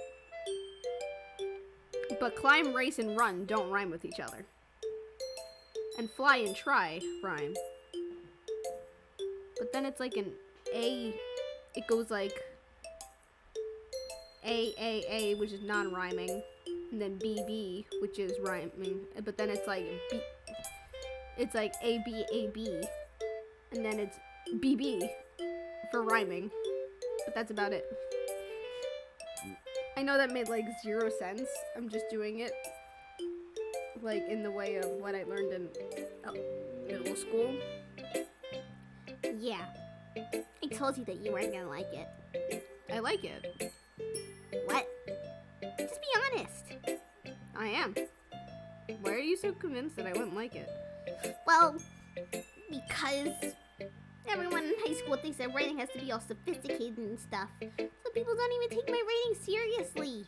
But climb, race, and run don't rhyme with each other. And fly and try rhyme. But then it's like an A, it goes like A, which is non-rhyming. And then B, which is rhyming. But then it's like B, it's like A, B. And then it's BB for rhyming. But that's about it. I know that made like 0 sense. I'm just doing it like in the way of what I learned in middle school. Yeah. I told you that you weren't gonna like it. I like it. What? Just be honest. I am. Why are you so convinced that I wouldn't like it? Well, because everyone in high school thinks that writing has to be all sophisticated and stuff. So people don't even take my writing seriously.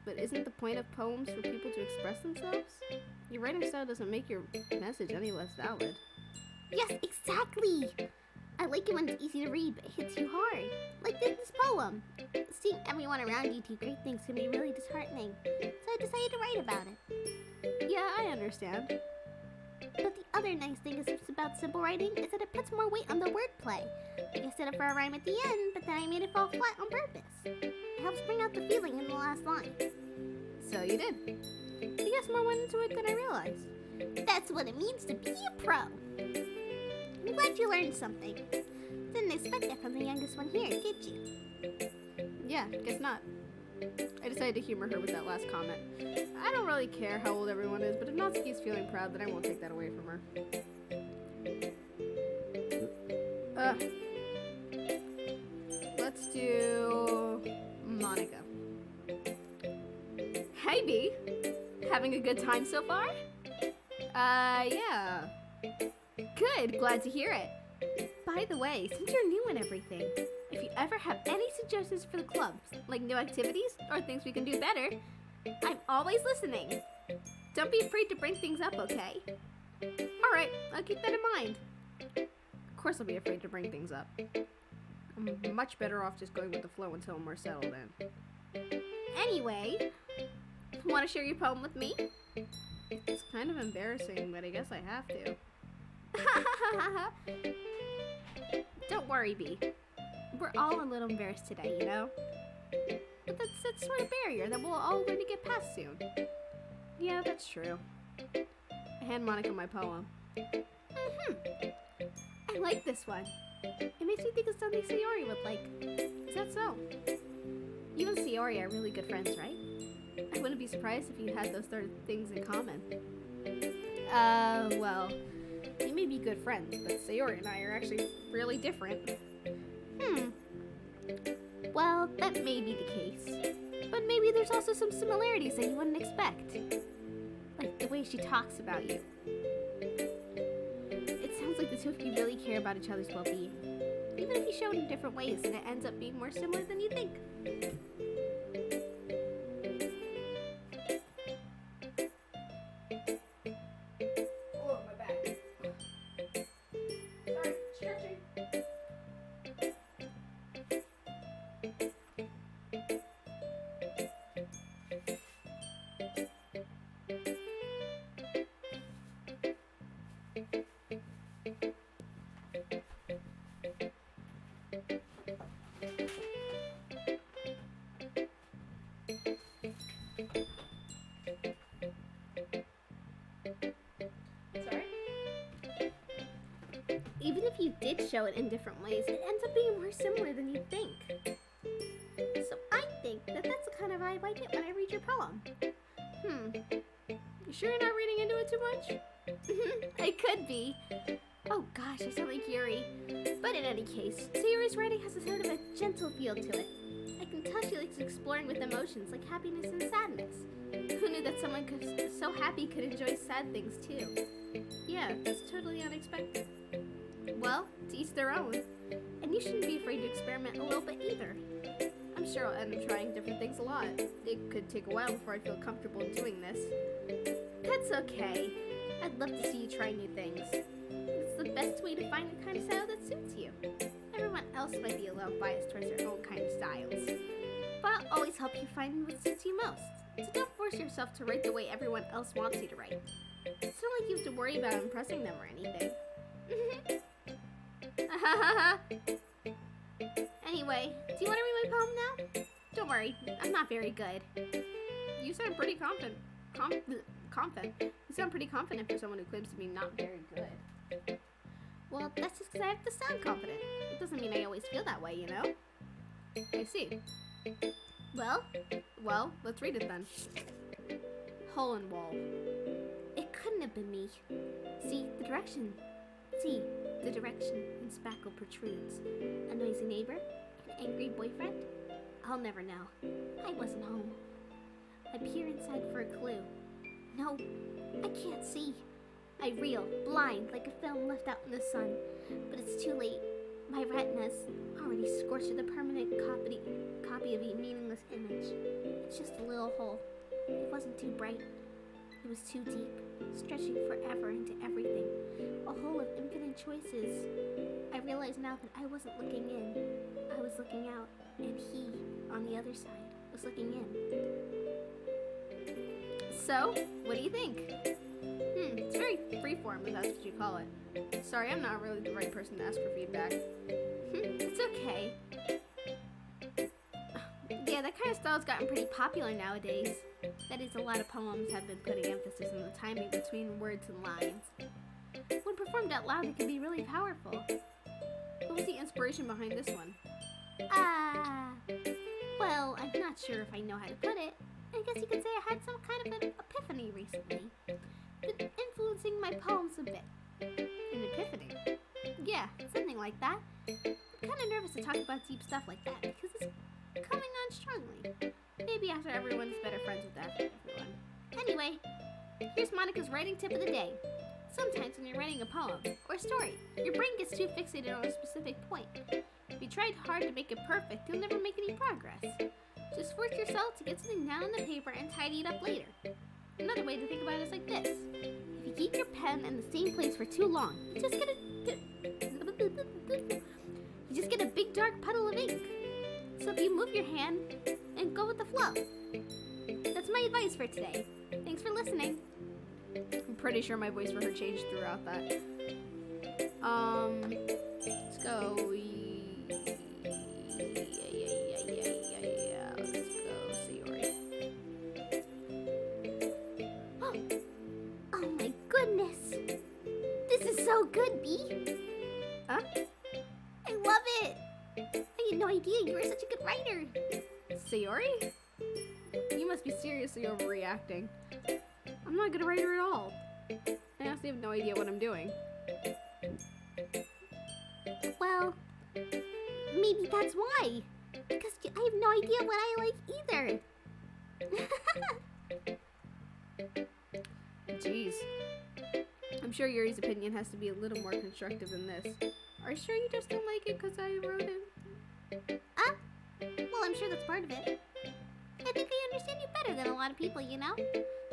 But isn't the point of poems for people to express themselves? Your writing style doesn't make your message any less valid. Yes, exactly. I like it when it's easy to read, but it hits you hard. Like this poem. Seeing everyone around you do great things can be really disheartening. So I decided to write about it. Yeah, I understand. But the other nice thing about simple writing is that it puts more weight on the wordplay. Like I set it for a rhyme at the end, but then I made it fall flat on purpose. It helps bring out the feeling in the last line. So you did. I guess more went into it than I realized. That's what it means to be a pro. I'm glad you learned something. Didn't expect that from the youngest one here, did you? Yeah, guess not. I decided to humor her with that last comment. I don't really care how old everyone is, but if Natsuki's feeling proud, then I won't take that away from her. Let's do Monica. Hey, B. Having a good time so far? Yeah. Good, glad to hear it. By the way, since you're new and everything, if you ever have any suggestions for the clubs, like new activities or things we can do better, I'm always listening. Don't be afraid to bring things up, okay? Alright, I'll keep that in mind. Of course I'll be afraid to bring things up. I'm much better off just going with the flow until I'm more settled in. Anyway, Want to share your poem with me? It's kind of embarrassing, but I guess I have to. Don't worry, Bee. We're all a little embarrassed today, you know? But that's sort of barrier that we'll all learn to get past soon. Yeah, that's true. I hand Monica my poem. I like this one. It makes me think of something Sayori would like. Is that so? You and Sayori are really good friends, right? I wouldn't be surprised if you had those sort of things in common. Well, we may be good friends, but Sayori and I are actually really different. Well, that may be the case. But maybe there's also some similarities that you wouldn't expect. Like the way she talks about you. It sounds like the two of you really care about each other's well-being. Even if you show it in different ways, and it ends up being more similar than you think. Oh, my back. Sorry, stretching. Sorry? Even if you did show it in different ways, it ends up being more similar than you think. So I think that that's the kind of vibe I get when I read your poem. You sure you're not reading into it too much? I could be. Oh gosh, I sound like Yuri. But in any case, Sayori's writing has a sort of a gentle feel to it. I can tell she likes exploring with emotions like happiness and sadness. Who knew that someone so happy could enjoy sad things too? Yeah, that's totally unexpected. Well, to each their own. And you shouldn't be afraid to experiment a little bit either. I'm sure I'll end up trying different things a lot. It could take a while before I feel comfortable in doing this. That's okay. I'd love to see you try new things. It's the best way to find the kind of style that suits you. Everyone else might be a little biased towards their own kind of styles. But I'll always help you find what suits you most. So don't force yourself to write the way everyone else wants you to write. It's not like you have to worry about impressing them or anything. Anyway, do you want to read my poem now? Don't worry, I'm not very good. You sound pretty confident. Confident. You sound pretty confident for someone who claims to be not very good. Well, that's just because I have to sound confident. It doesn't mean I always feel that way, you know? I see. Well, let's read it then. Hole in wall. It couldn't have been me. See, the direction in spackle protrudes. A noisy neighbor? An angry boyfriend? I'll never know. I wasn't home. I peer inside for a clue. No, I can't see. I reel, blind, like a film left out in the sun. But it's too late. My retina's already scorched with a permanent copy of a meaningless image. It's just a little hole. It wasn't too bright. It was too deep, stretching forever into everything. A hole of infinite choices. I realize now that I wasn't looking in. I was looking out, and he, on the other side, was looking in. So, what do you think? It's very freeform, if that's what you call it. Sorry, I'm not really the right person to ask for feedback. It's okay. Yeah, that kind of style's gotten pretty popular nowadays. That is, a lot of poems have been putting emphasis on the timing between words and lines. When performed out loud, it can be really powerful. What was the inspiration behind this one? Well, I'm not sure if I know how to put it. I guess you could say I had some kind of an epiphany recently. Been influencing my poems a bit. An epiphany? Yeah, something like that. I'm kind of nervous to talk about deep stuff like that because it's coming on strongly. Maybe after everyone's better friends with everyone. Anyway, here's Monica's writing tip of the day. Sometimes when you're writing a poem or a story, your brain gets too fixated on a specific point. If you tried hard to make it perfect, you'll never make any progress. Just force yourself to get something down on the paper and tidy it up later. Another way to think about it is like this. If you keep your pen in the same place for too long, you just get a big dark puddle of ink. So if you move your hand and go with the flow. That's my advice. advice for today. Thanks for listening. I'm pretty sure my voice for her changed throughout that. Let's go. Yeah. Let's go, Sayori. Oh my goodness. This is so good, B. Huh? I love it. I had no idea you were such a good writer. Sayori? You must be seriously overreacting. I'm not a good writer at all. I honestly have no idea what I'm doing. Well, maybe that's why. Because I have no idea what I like either. Jeez. I'm sure Yuri's opinion has to be a little more constructive than this. Are you sure you just don't like it because I wrote it? Well, I'm sure that's part of it. I think I understand you better than a lot of people, you know?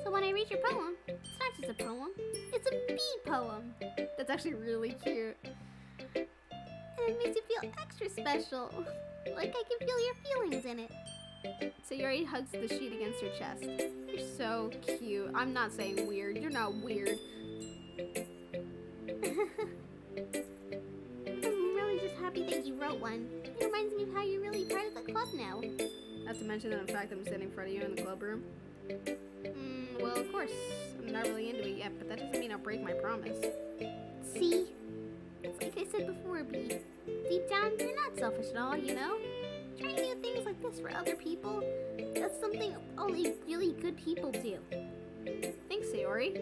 So when I read your poem, it's not just a poem, it's a bee poem. That's actually really cute. And it makes you feel extra special. Like I can feel your feelings in it. Sayori hugs the sheet against her chest. You're so cute. I'm not saying weird. You're not weird. I'm really just happy that you wrote one. It reminds me of how you're really part of the club now. Not to mention that in fact I'm sitting in front of you in the club room. Well, of course. I'm not really into it yet, but that doesn't mean I'll break my promise. See? It's like I said before, B. Deep down, you're not selfish at all, you know? Trying new things like this for other people, that's something only really good people do. Thanks, Sayori.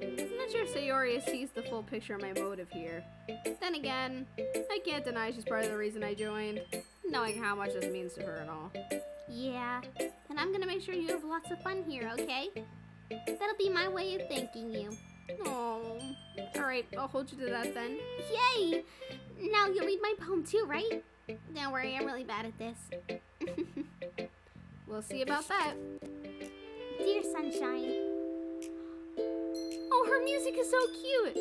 I'm not sure Sayori sees the full picture of my motive here. Then again, I can't deny she's part of the reason I joined, knowing how much this means to her and all. Yeah, and I'm gonna make sure you have lots of fun here, okay? That'll be my way of thanking you. Oh, alright, I'll hold you to that then. Yay! Now you'll read my poem too, right? Don't worry, I'm really bad at this. We'll see about that. Dear Sunshine. Oh, her music is so cute!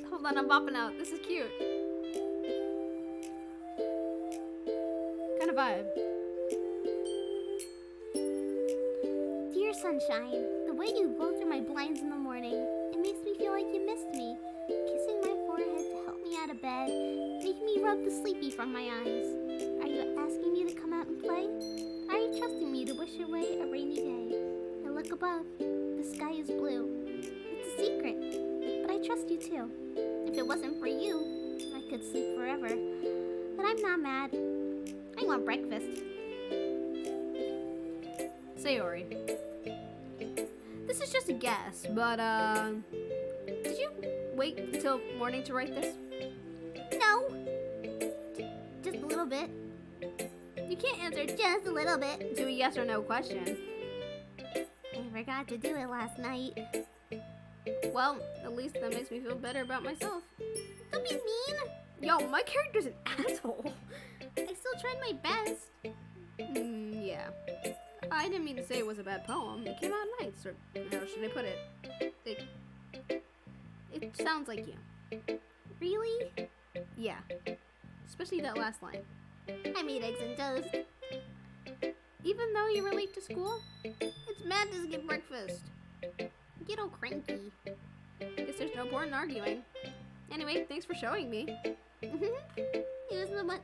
Hold on, I'm bopping out. This is cute. Kind of vibe. Dear Sunshine, the way you blow through my blinds in the morning, it makes me feel like you missed me. Kissing my forehead to help me out of bed, making me rub the sleepy from my eyes. Are you asking me to come out and play? Are you trusting me to wish away a rainy day? I look above, the sky is blue. It's a secret, but I trust you too. If it wasn't for you, I could sleep forever. But I'm not mad. I want breakfast. Sayori. This is just a guess, but, did you wait until morning to write this? No. Just a little bit. You can't answer Just a little bit. to a yes or no question. I forgot to do it last night. Well, at least that makes me feel better about myself. Don't be mean. Yo, my character's an asshole. I still tried my best. Yeah. I didn't mean to say it was a bad poem. It came out nice, or how should I put it? It sounds like you. Really? Yeah. Especially that last line. I made eggs and toast. Even though you were late to school, it's mad to skip breakfast. Get all cranky. Guess there's no point in arguing. Anyway, thanks for showing me. It was the one.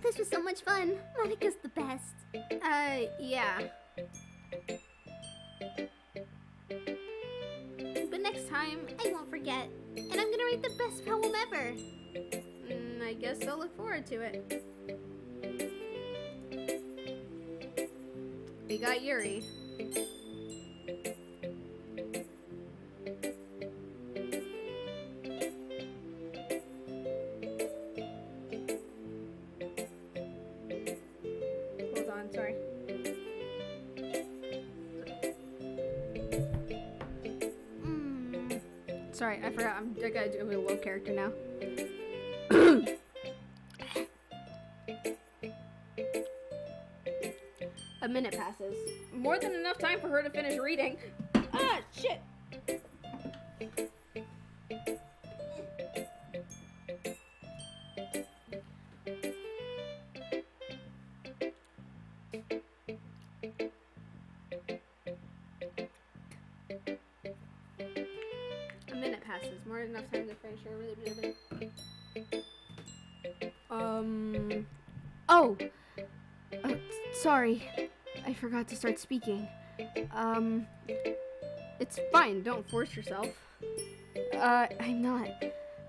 This was so much fun. Monica's the best. Yeah. But next time, I won't forget. And I'm gonna write the best poem ever. I guess I'll look forward to it. We got Yuri. Hold on, sorry. Sorry, I forgot. I gotta do a low character now. A minute passes. More than enough time for her to finish reading. Ah, shit! enough time to finish her. Oh! Sorry. I forgot to start speaking. It's fine. Don't force yourself. I'm not.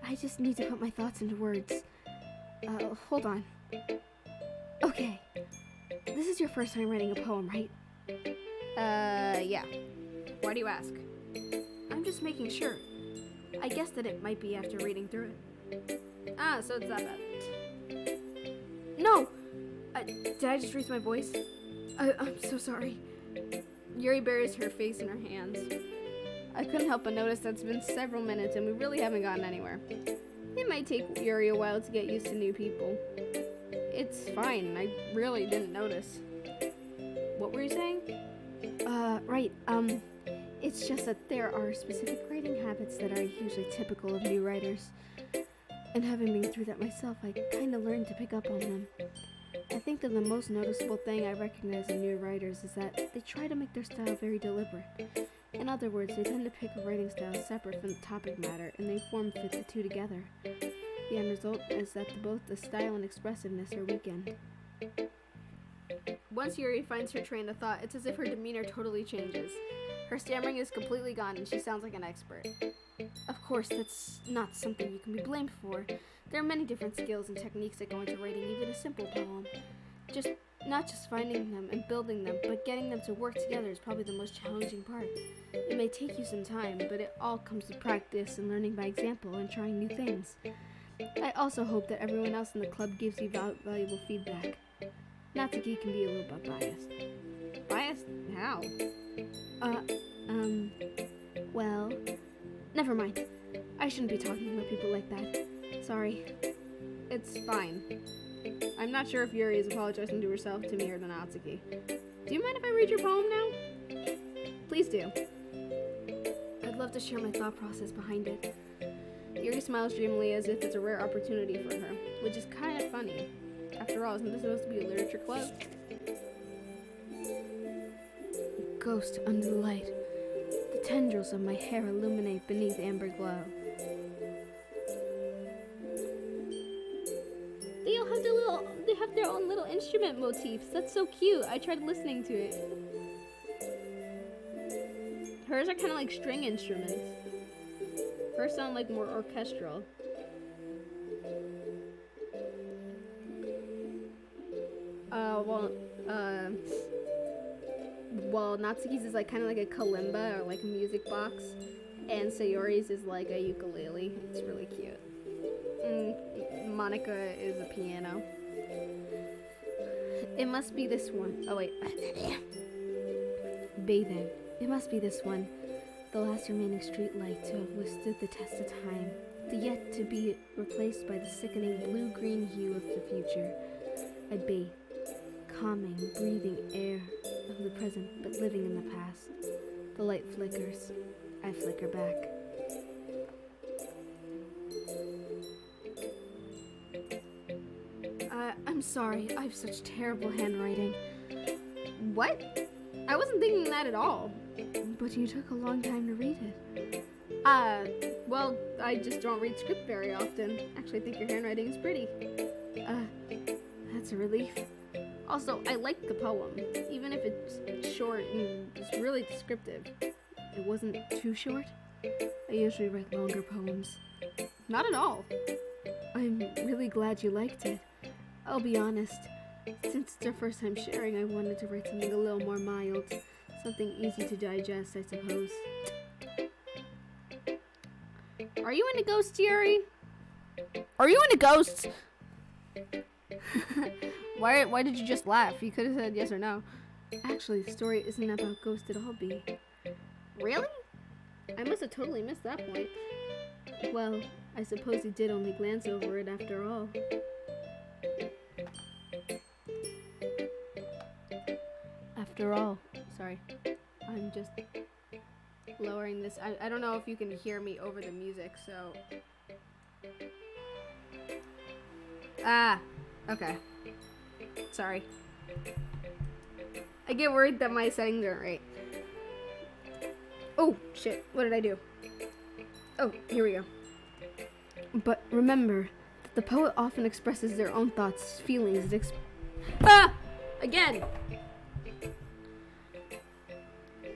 I just need to put my thoughts into words. Hold on. Okay. This is your first time writing a poem, right? Yeah. Why do you ask? I'm just making sure. I guess that it might be after reading through it. Ah, so it's that bad. No! Did I just raise my voice? I'm so sorry. Yuri buries her face in her hands. I couldn't help but notice that it's been several minutes and we really haven't gotten anywhere. It might take Yuri a while to get used to new people. It's fine, I really didn't notice. What were you saying? Right, it's just that there are specific writing habits that are usually typical of new writers. And having been through that myself, I kinda learned to pick up on them. I think that the most noticeable thing I recognize in new writers is that they try to make their style very deliberate. In other words, they tend to pick a writing style separate from the topic matter, and they form fit the two together. The end result is that both the style and expressiveness are weakened. Once Yuri finds her train of thought, it's as if her demeanor totally changes. Her stammering is completely gone, and she sounds like an expert. Of course, that's not something you can be blamed for. There are many different skills and techniques that go into writing even a simple poem. Not just finding them and building them, but getting them to work together is probably the most challenging part. It may take you some time, but it all comes with practice and learning by example and trying new things. I also hope that everyone else in the club gives you valuable feedback. Natsuki can be a little bit biased. Biased? How? Well, never mind. I shouldn't be talking about people like that. Sorry. It's fine. I'm not sure if Yuri is apologizing to herself, to me, or to Natsuki. Do you mind if I read your poem now? Please do. I'd love to share my thought process behind it. Yuri smiles dreamily as if it's a rare opportunity for her, which is kind of funny. After all, isn't this supposed to be a literature club? Ghost under the light. The tendrils of my hair illuminate beneath amber glow. They have their own little instrument motifs. That's so cute. I tried listening to it. Hers are kind of like string instruments. Hers sound like more orchestral. Well, Natsuki's is like kind of like a kalimba or like a music box, and Sayori's is like a ukulele. It's really cute. Monica is a piano. It must be this one. Oh wait. Bathing. It must be this one. The last remaining street light to have withstood the test of time. The yet to be replaced by the sickening blue-green hue of the future. I bathe. Calming, breathing air of the present, but living in the past. The light flickers. I flicker back. I'm sorry. I have such terrible handwriting. What? I wasn't thinking that at all. But you took a long time to read it. Well, I just don't read script very often. Actually, I think your handwriting is pretty. That's a relief. Also, I like the poem, even if it's short and it's really descriptive. It wasn't too short. I usually write longer poems. Not at all. I'm really glad you liked it. I'll be honest, since it's our first time sharing, I wanted to write something a little more mild. Something easy to digest, I suppose. Are you into ghosts, Yuri? Are you into ghosts? Why did you just laugh? You could have said yes or no. Actually, the story isn't about ghosts at all, B. Really? I must have totally missed that point. Well, I suppose you did only glance over it after all. After all. Sorry. I'm just lowering this. I don't know if you can hear me over the music, so... Okay. Sorry. I get worried that my settings aren't right. Oh, shit. What did I do? Oh, here we go. But remember that the poet often expresses their own thoughts, feelings, Again!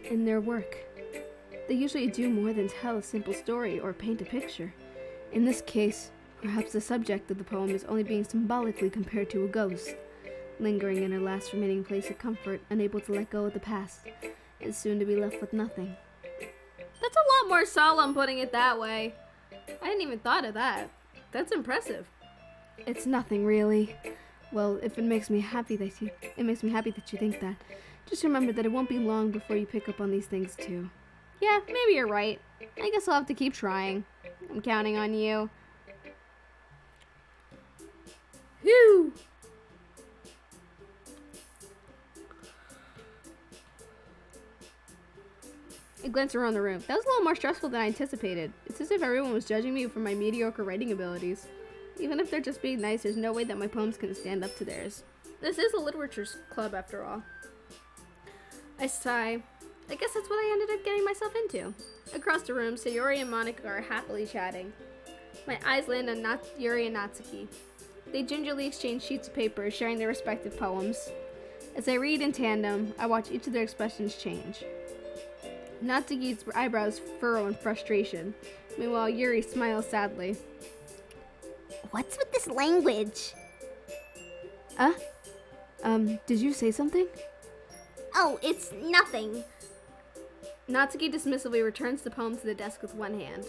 In their work. They usually do more than tell a simple story or paint a picture. In this case, perhaps the subject of the poem is only being symbolically compared to a ghost, lingering in her last remaining place of comfort, unable to let go of the past, and soon to be left with nothing. That's a lot more solemn putting it that way. I hadn't even thought of that. That's impressive. It's nothing really. Well, if it makes me happy that you think that. Just remember that it won't be long before you pick up on these things too. Yeah, maybe you're right. I guess I'll have to keep trying. I'm counting on you. Phew! I glanced around the room. That was a little more stressful than I anticipated. It's as if everyone was judging me for my mediocre writing abilities. Even if they're just being nice, there's no way that my poems can stand up to theirs. This is a literature club after all. I sigh. I guess that's what I ended up getting myself into. Across the room, Sayori and Monica are happily chatting. My eyes land on Yuri and Natsuki. They gingerly exchange sheets of paper, sharing their respective poems. As I read in tandem, I watch each of their expressions change. Natsuki's eyebrows furrow in frustration. Meanwhile, Yuri smiles sadly. What's with this language? Did you say something? Oh, it's nothing. Natsuki dismissively returns the poem to the desk with one hand.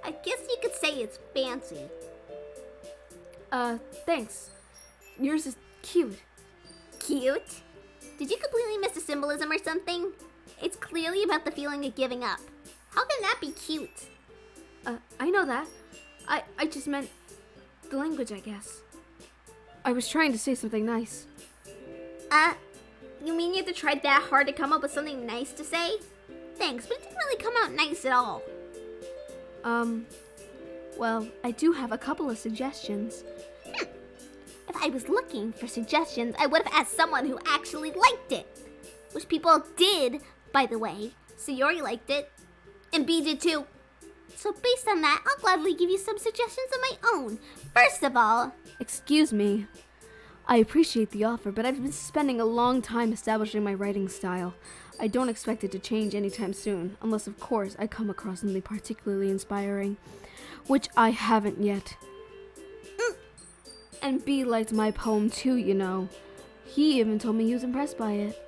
I guess you could say it's fancy. Thanks. Yours is cute. Cute? Did you completely miss the symbolism or something? It's clearly about the feeling of giving up. How can that be cute? I know that. I just meant the language, I guess. I was trying to say something nice. You mean you have to try that hard to come up with something nice to say? Thanks, but it didn't really come out nice at all. Well, I do have a couple of suggestions. If I was looking for suggestions, I would have asked someone who actually liked it. Which people did, by the way. Sayori liked it. And B did too. So based on that, I'll gladly give you some suggestions of my own. First of all... Excuse me. I appreciate the offer, but I've been spending a long time establishing my writing style. I don't expect it to change anytime soon, unless of course I come across something particularly inspiring, which I haven't yet. And B liked my poem too, you know. He even told me he was impressed by it.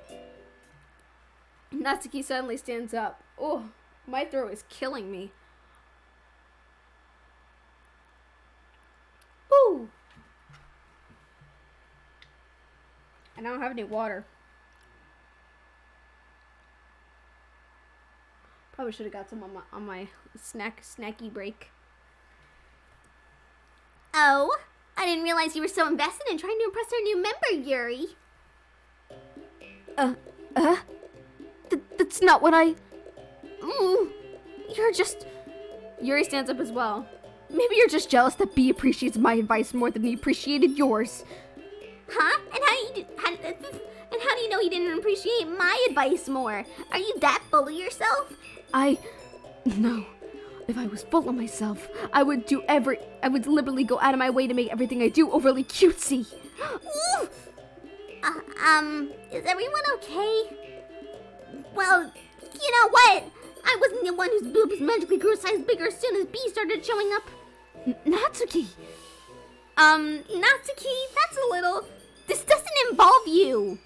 Natsuki suddenly stands up. Oh, my throat is killing me. Ooh! And I don't have any water. Probably should have got some on my snacky break. Oh, I didn't realize you were so invested in trying to impress our new member, Yuri. That's not what I... You're just... Yuri stands up as well. Maybe you're just jealous that B appreciates my advice more than he appreciated yours. Huh? And how do you know he didn't appreciate my advice more? Are you that full of yourself? No. If I was full of myself, I would deliberately go out of my way to make everything I do overly cutesy. Ooh. Is everyone okay? Well, you know what? I wasn't the one whose boobs magically grew a size bigger as soon as B started showing up. Natsuki! Natsuki, that's a little... This doesn't involve you.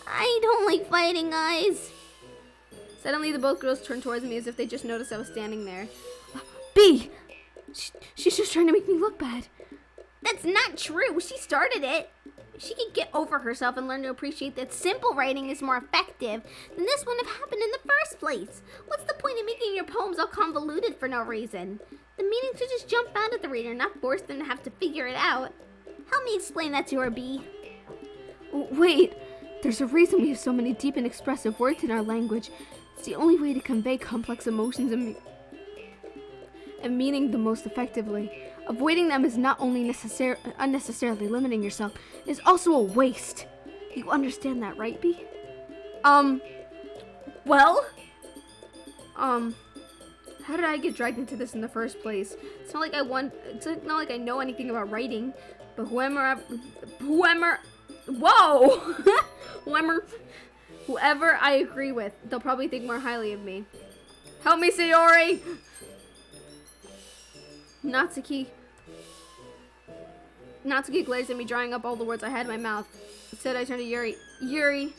I don't like fighting, guys. Suddenly, the both girls turned towards me as if they just noticed I was standing there. B! She's just trying to make me look bad. That's not true. She started it. If she could get over herself and learn to appreciate that simple writing is more effective, then this wouldn't have happened in the first place. What's the point of making your poems all convoluted for no reason? The meaning should just jump out at the reader, not force them to have to figure it out. Help me explain that to her, B. Wait, there's a reason we have so many deep and expressive words in our language. It's the only way to convey complex emotions and meaning the most effectively. Avoiding them is not only unnecessarily limiting yourself, it is also a waste. You understand that, right, B? Well? How did I get dragged into this in the first place? It's not like not like I know anything about writing, but whoever I agree with, they'll probably think more highly of me. Help me, Sayori! Natsuki glares at me, drawing up all the words I had in my mouth. Instead, I turn to Yuri. Yuri!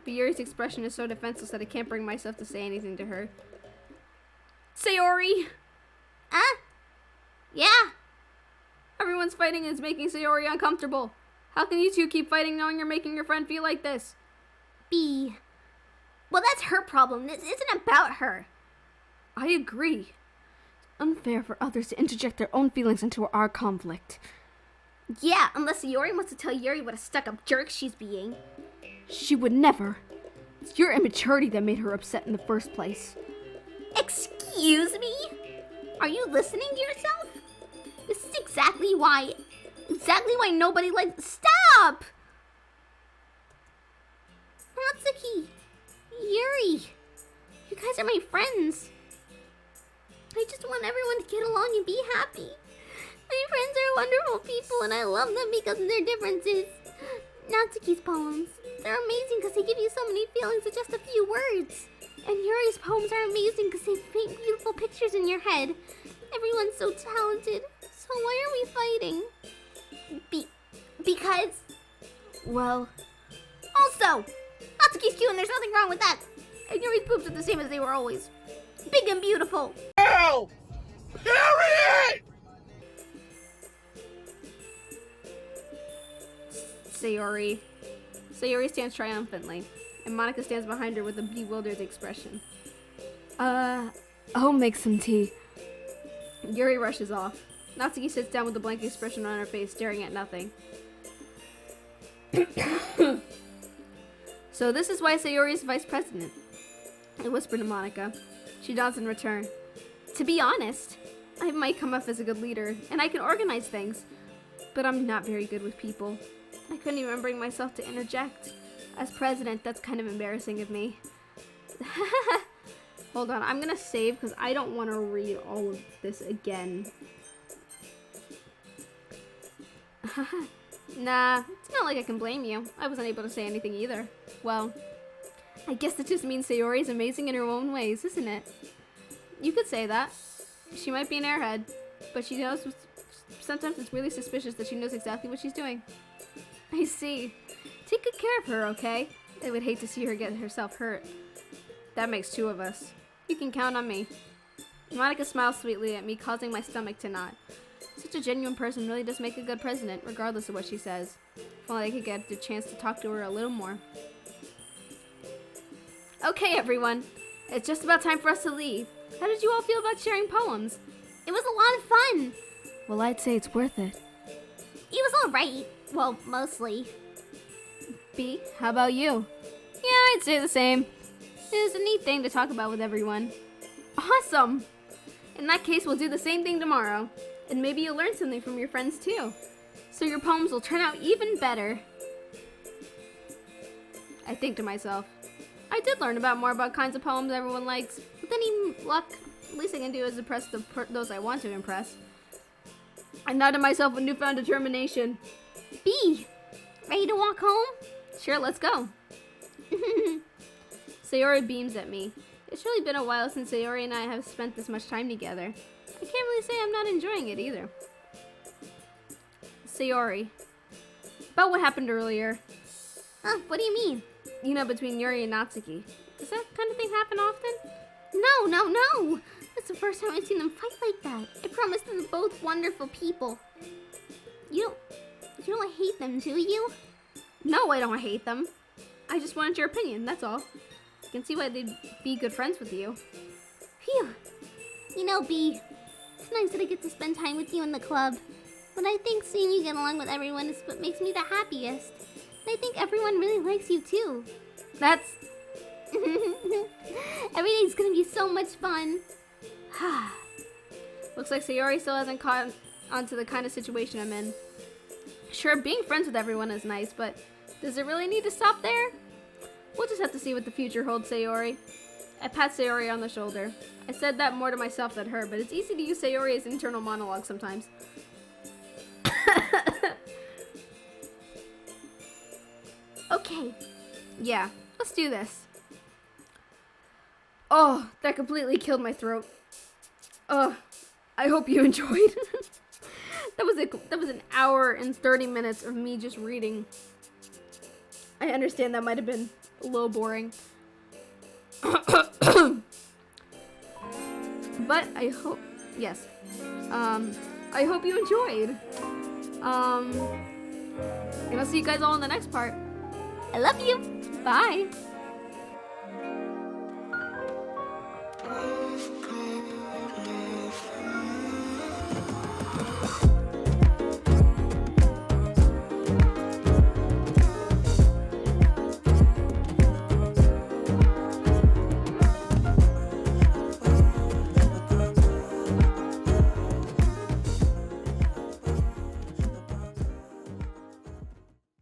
But Yuri's expression is so defenseless that I can't bring myself to say anything to her. Sayori! Yeah? Everyone's fighting is making Sayori uncomfortable. How can you two keep fighting knowing you're making your friend feel like this? B. Well, that's her problem. This isn't about her. I agree. It's unfair for others to interject their own feelings into our conflict. Yeah, unless Sayori wants to tell Yuri what a stuck-up jerk she's being. She would never. It's your immaturity that made her upset in the first place. Excuse me? Are you listening to yourself? This is exactly why nobody likes— Stop! Natsuki, Yuri, you guys are my friends. I just want everyone to get along and be happy. My friends are wonderful people and I love them because of their differences. Natsuki's poems, they're amazing because they give you so many feelings with just a few words. And Yuri's poems are amazing because they paint beautiful pictures in your head. Everyone's so talented. So why are we fighting? Because... Well... Also, Natsuki's cute and there's nothing wrong with that. And Yuri's boobs are the same as they were always. Big and beautiful. Help! Harriet! Sayori stands triumphantly, and Monica stands behind her with a bewildered expression. I'll make some tea. Yuri rushes off. Natsuki sits down with a blank expression on her face, staring at nothing. So this is why Sayori is vice president, I whisper to Monica. She nods in return. To be honest, I might come off as a good leader, and I can organize things, but I'm not very good with people. I couldn't even bring myself to interject. As president, that's kind of embarrassing of me. Hold on, I'm gonna save because I don't want to read all of this again. Nah, it's not like I can blame you. I wasn't able to say anything either. Well, I guess that just means Sayori is amazing in her own ways, isn't it? You could say that. She might be an airhead, but she knows. Sometimes it's really suspicious that she knows exactly what she's doing. I see. Take good care of her, okay? I would hate to see her get herself hurt. That makes two of us. You can count on me. Monica smiles sweetly at me, causing my stomach to knot. Such a genuine person really does make a good president, regardless of what she says. If only I could get the chance to talk to her a little more. Okay, everyone. It's just about time for us to leave. How did you all feel about sharing poems? It was a lot of fun. Well, I'd say it's worth it. It was alright. Well, mostly. B, how about you? Yeah, I'd say the same. It was a neat thing to talk about with everyone. Awesome! In that case, we'll do the same thing tomorrow. And maybe you'll learn something from your friends too. So your poems will turn out even better. I think to myself, I did learn more about kinds of poems everyone likes. With any luck, the least I can do is impress those I want to impress. I nod to myself with newfound determination. B, ready to walk home? Sure, let's go. Sayori beams at me. It's really been a while since Sayori and I have spent this much time together. I can't really say I'm not enjoying it either. Sayori, about what happened earlier. Huh, what do you mean? You know, between Yuri and Natsuki. Does that kind of thing happen often? No. That's the first time I've seen them fight like that. I promise they're both wonderful people. You don't hate them, do you? No, I don't hate them. I just wanted your opinion, that's all. I can see why they'd be good friends with you. Phew. You know, B, it's nice that I get to spend time with you in the club. But I think seeing you get along with everyone is what makes me the happiest. And I think everyone really likes you too. That's... Every day's gonna be so much fun. Looks like Sayori still hasn't caught on to the kind of situation I'm in. Sure, being friends with everyone is nice, but does it really need to stop there? We'll just have to see what the future holds, Sayori. I pat Sayori on the shoulder. I said that more to myself than her, but it's easy to use Sayori's internal monologue sometimes. Okay. Yeah, let's do this. Oh, that completely killed my throat. I hope you enjoyed. That was an hour and 30 minutes of me just reading. I understand that might have been a little boring. But I hope, yes. I hope you enjoyed. And I'll see you guys all in the next part. I love you. Bye.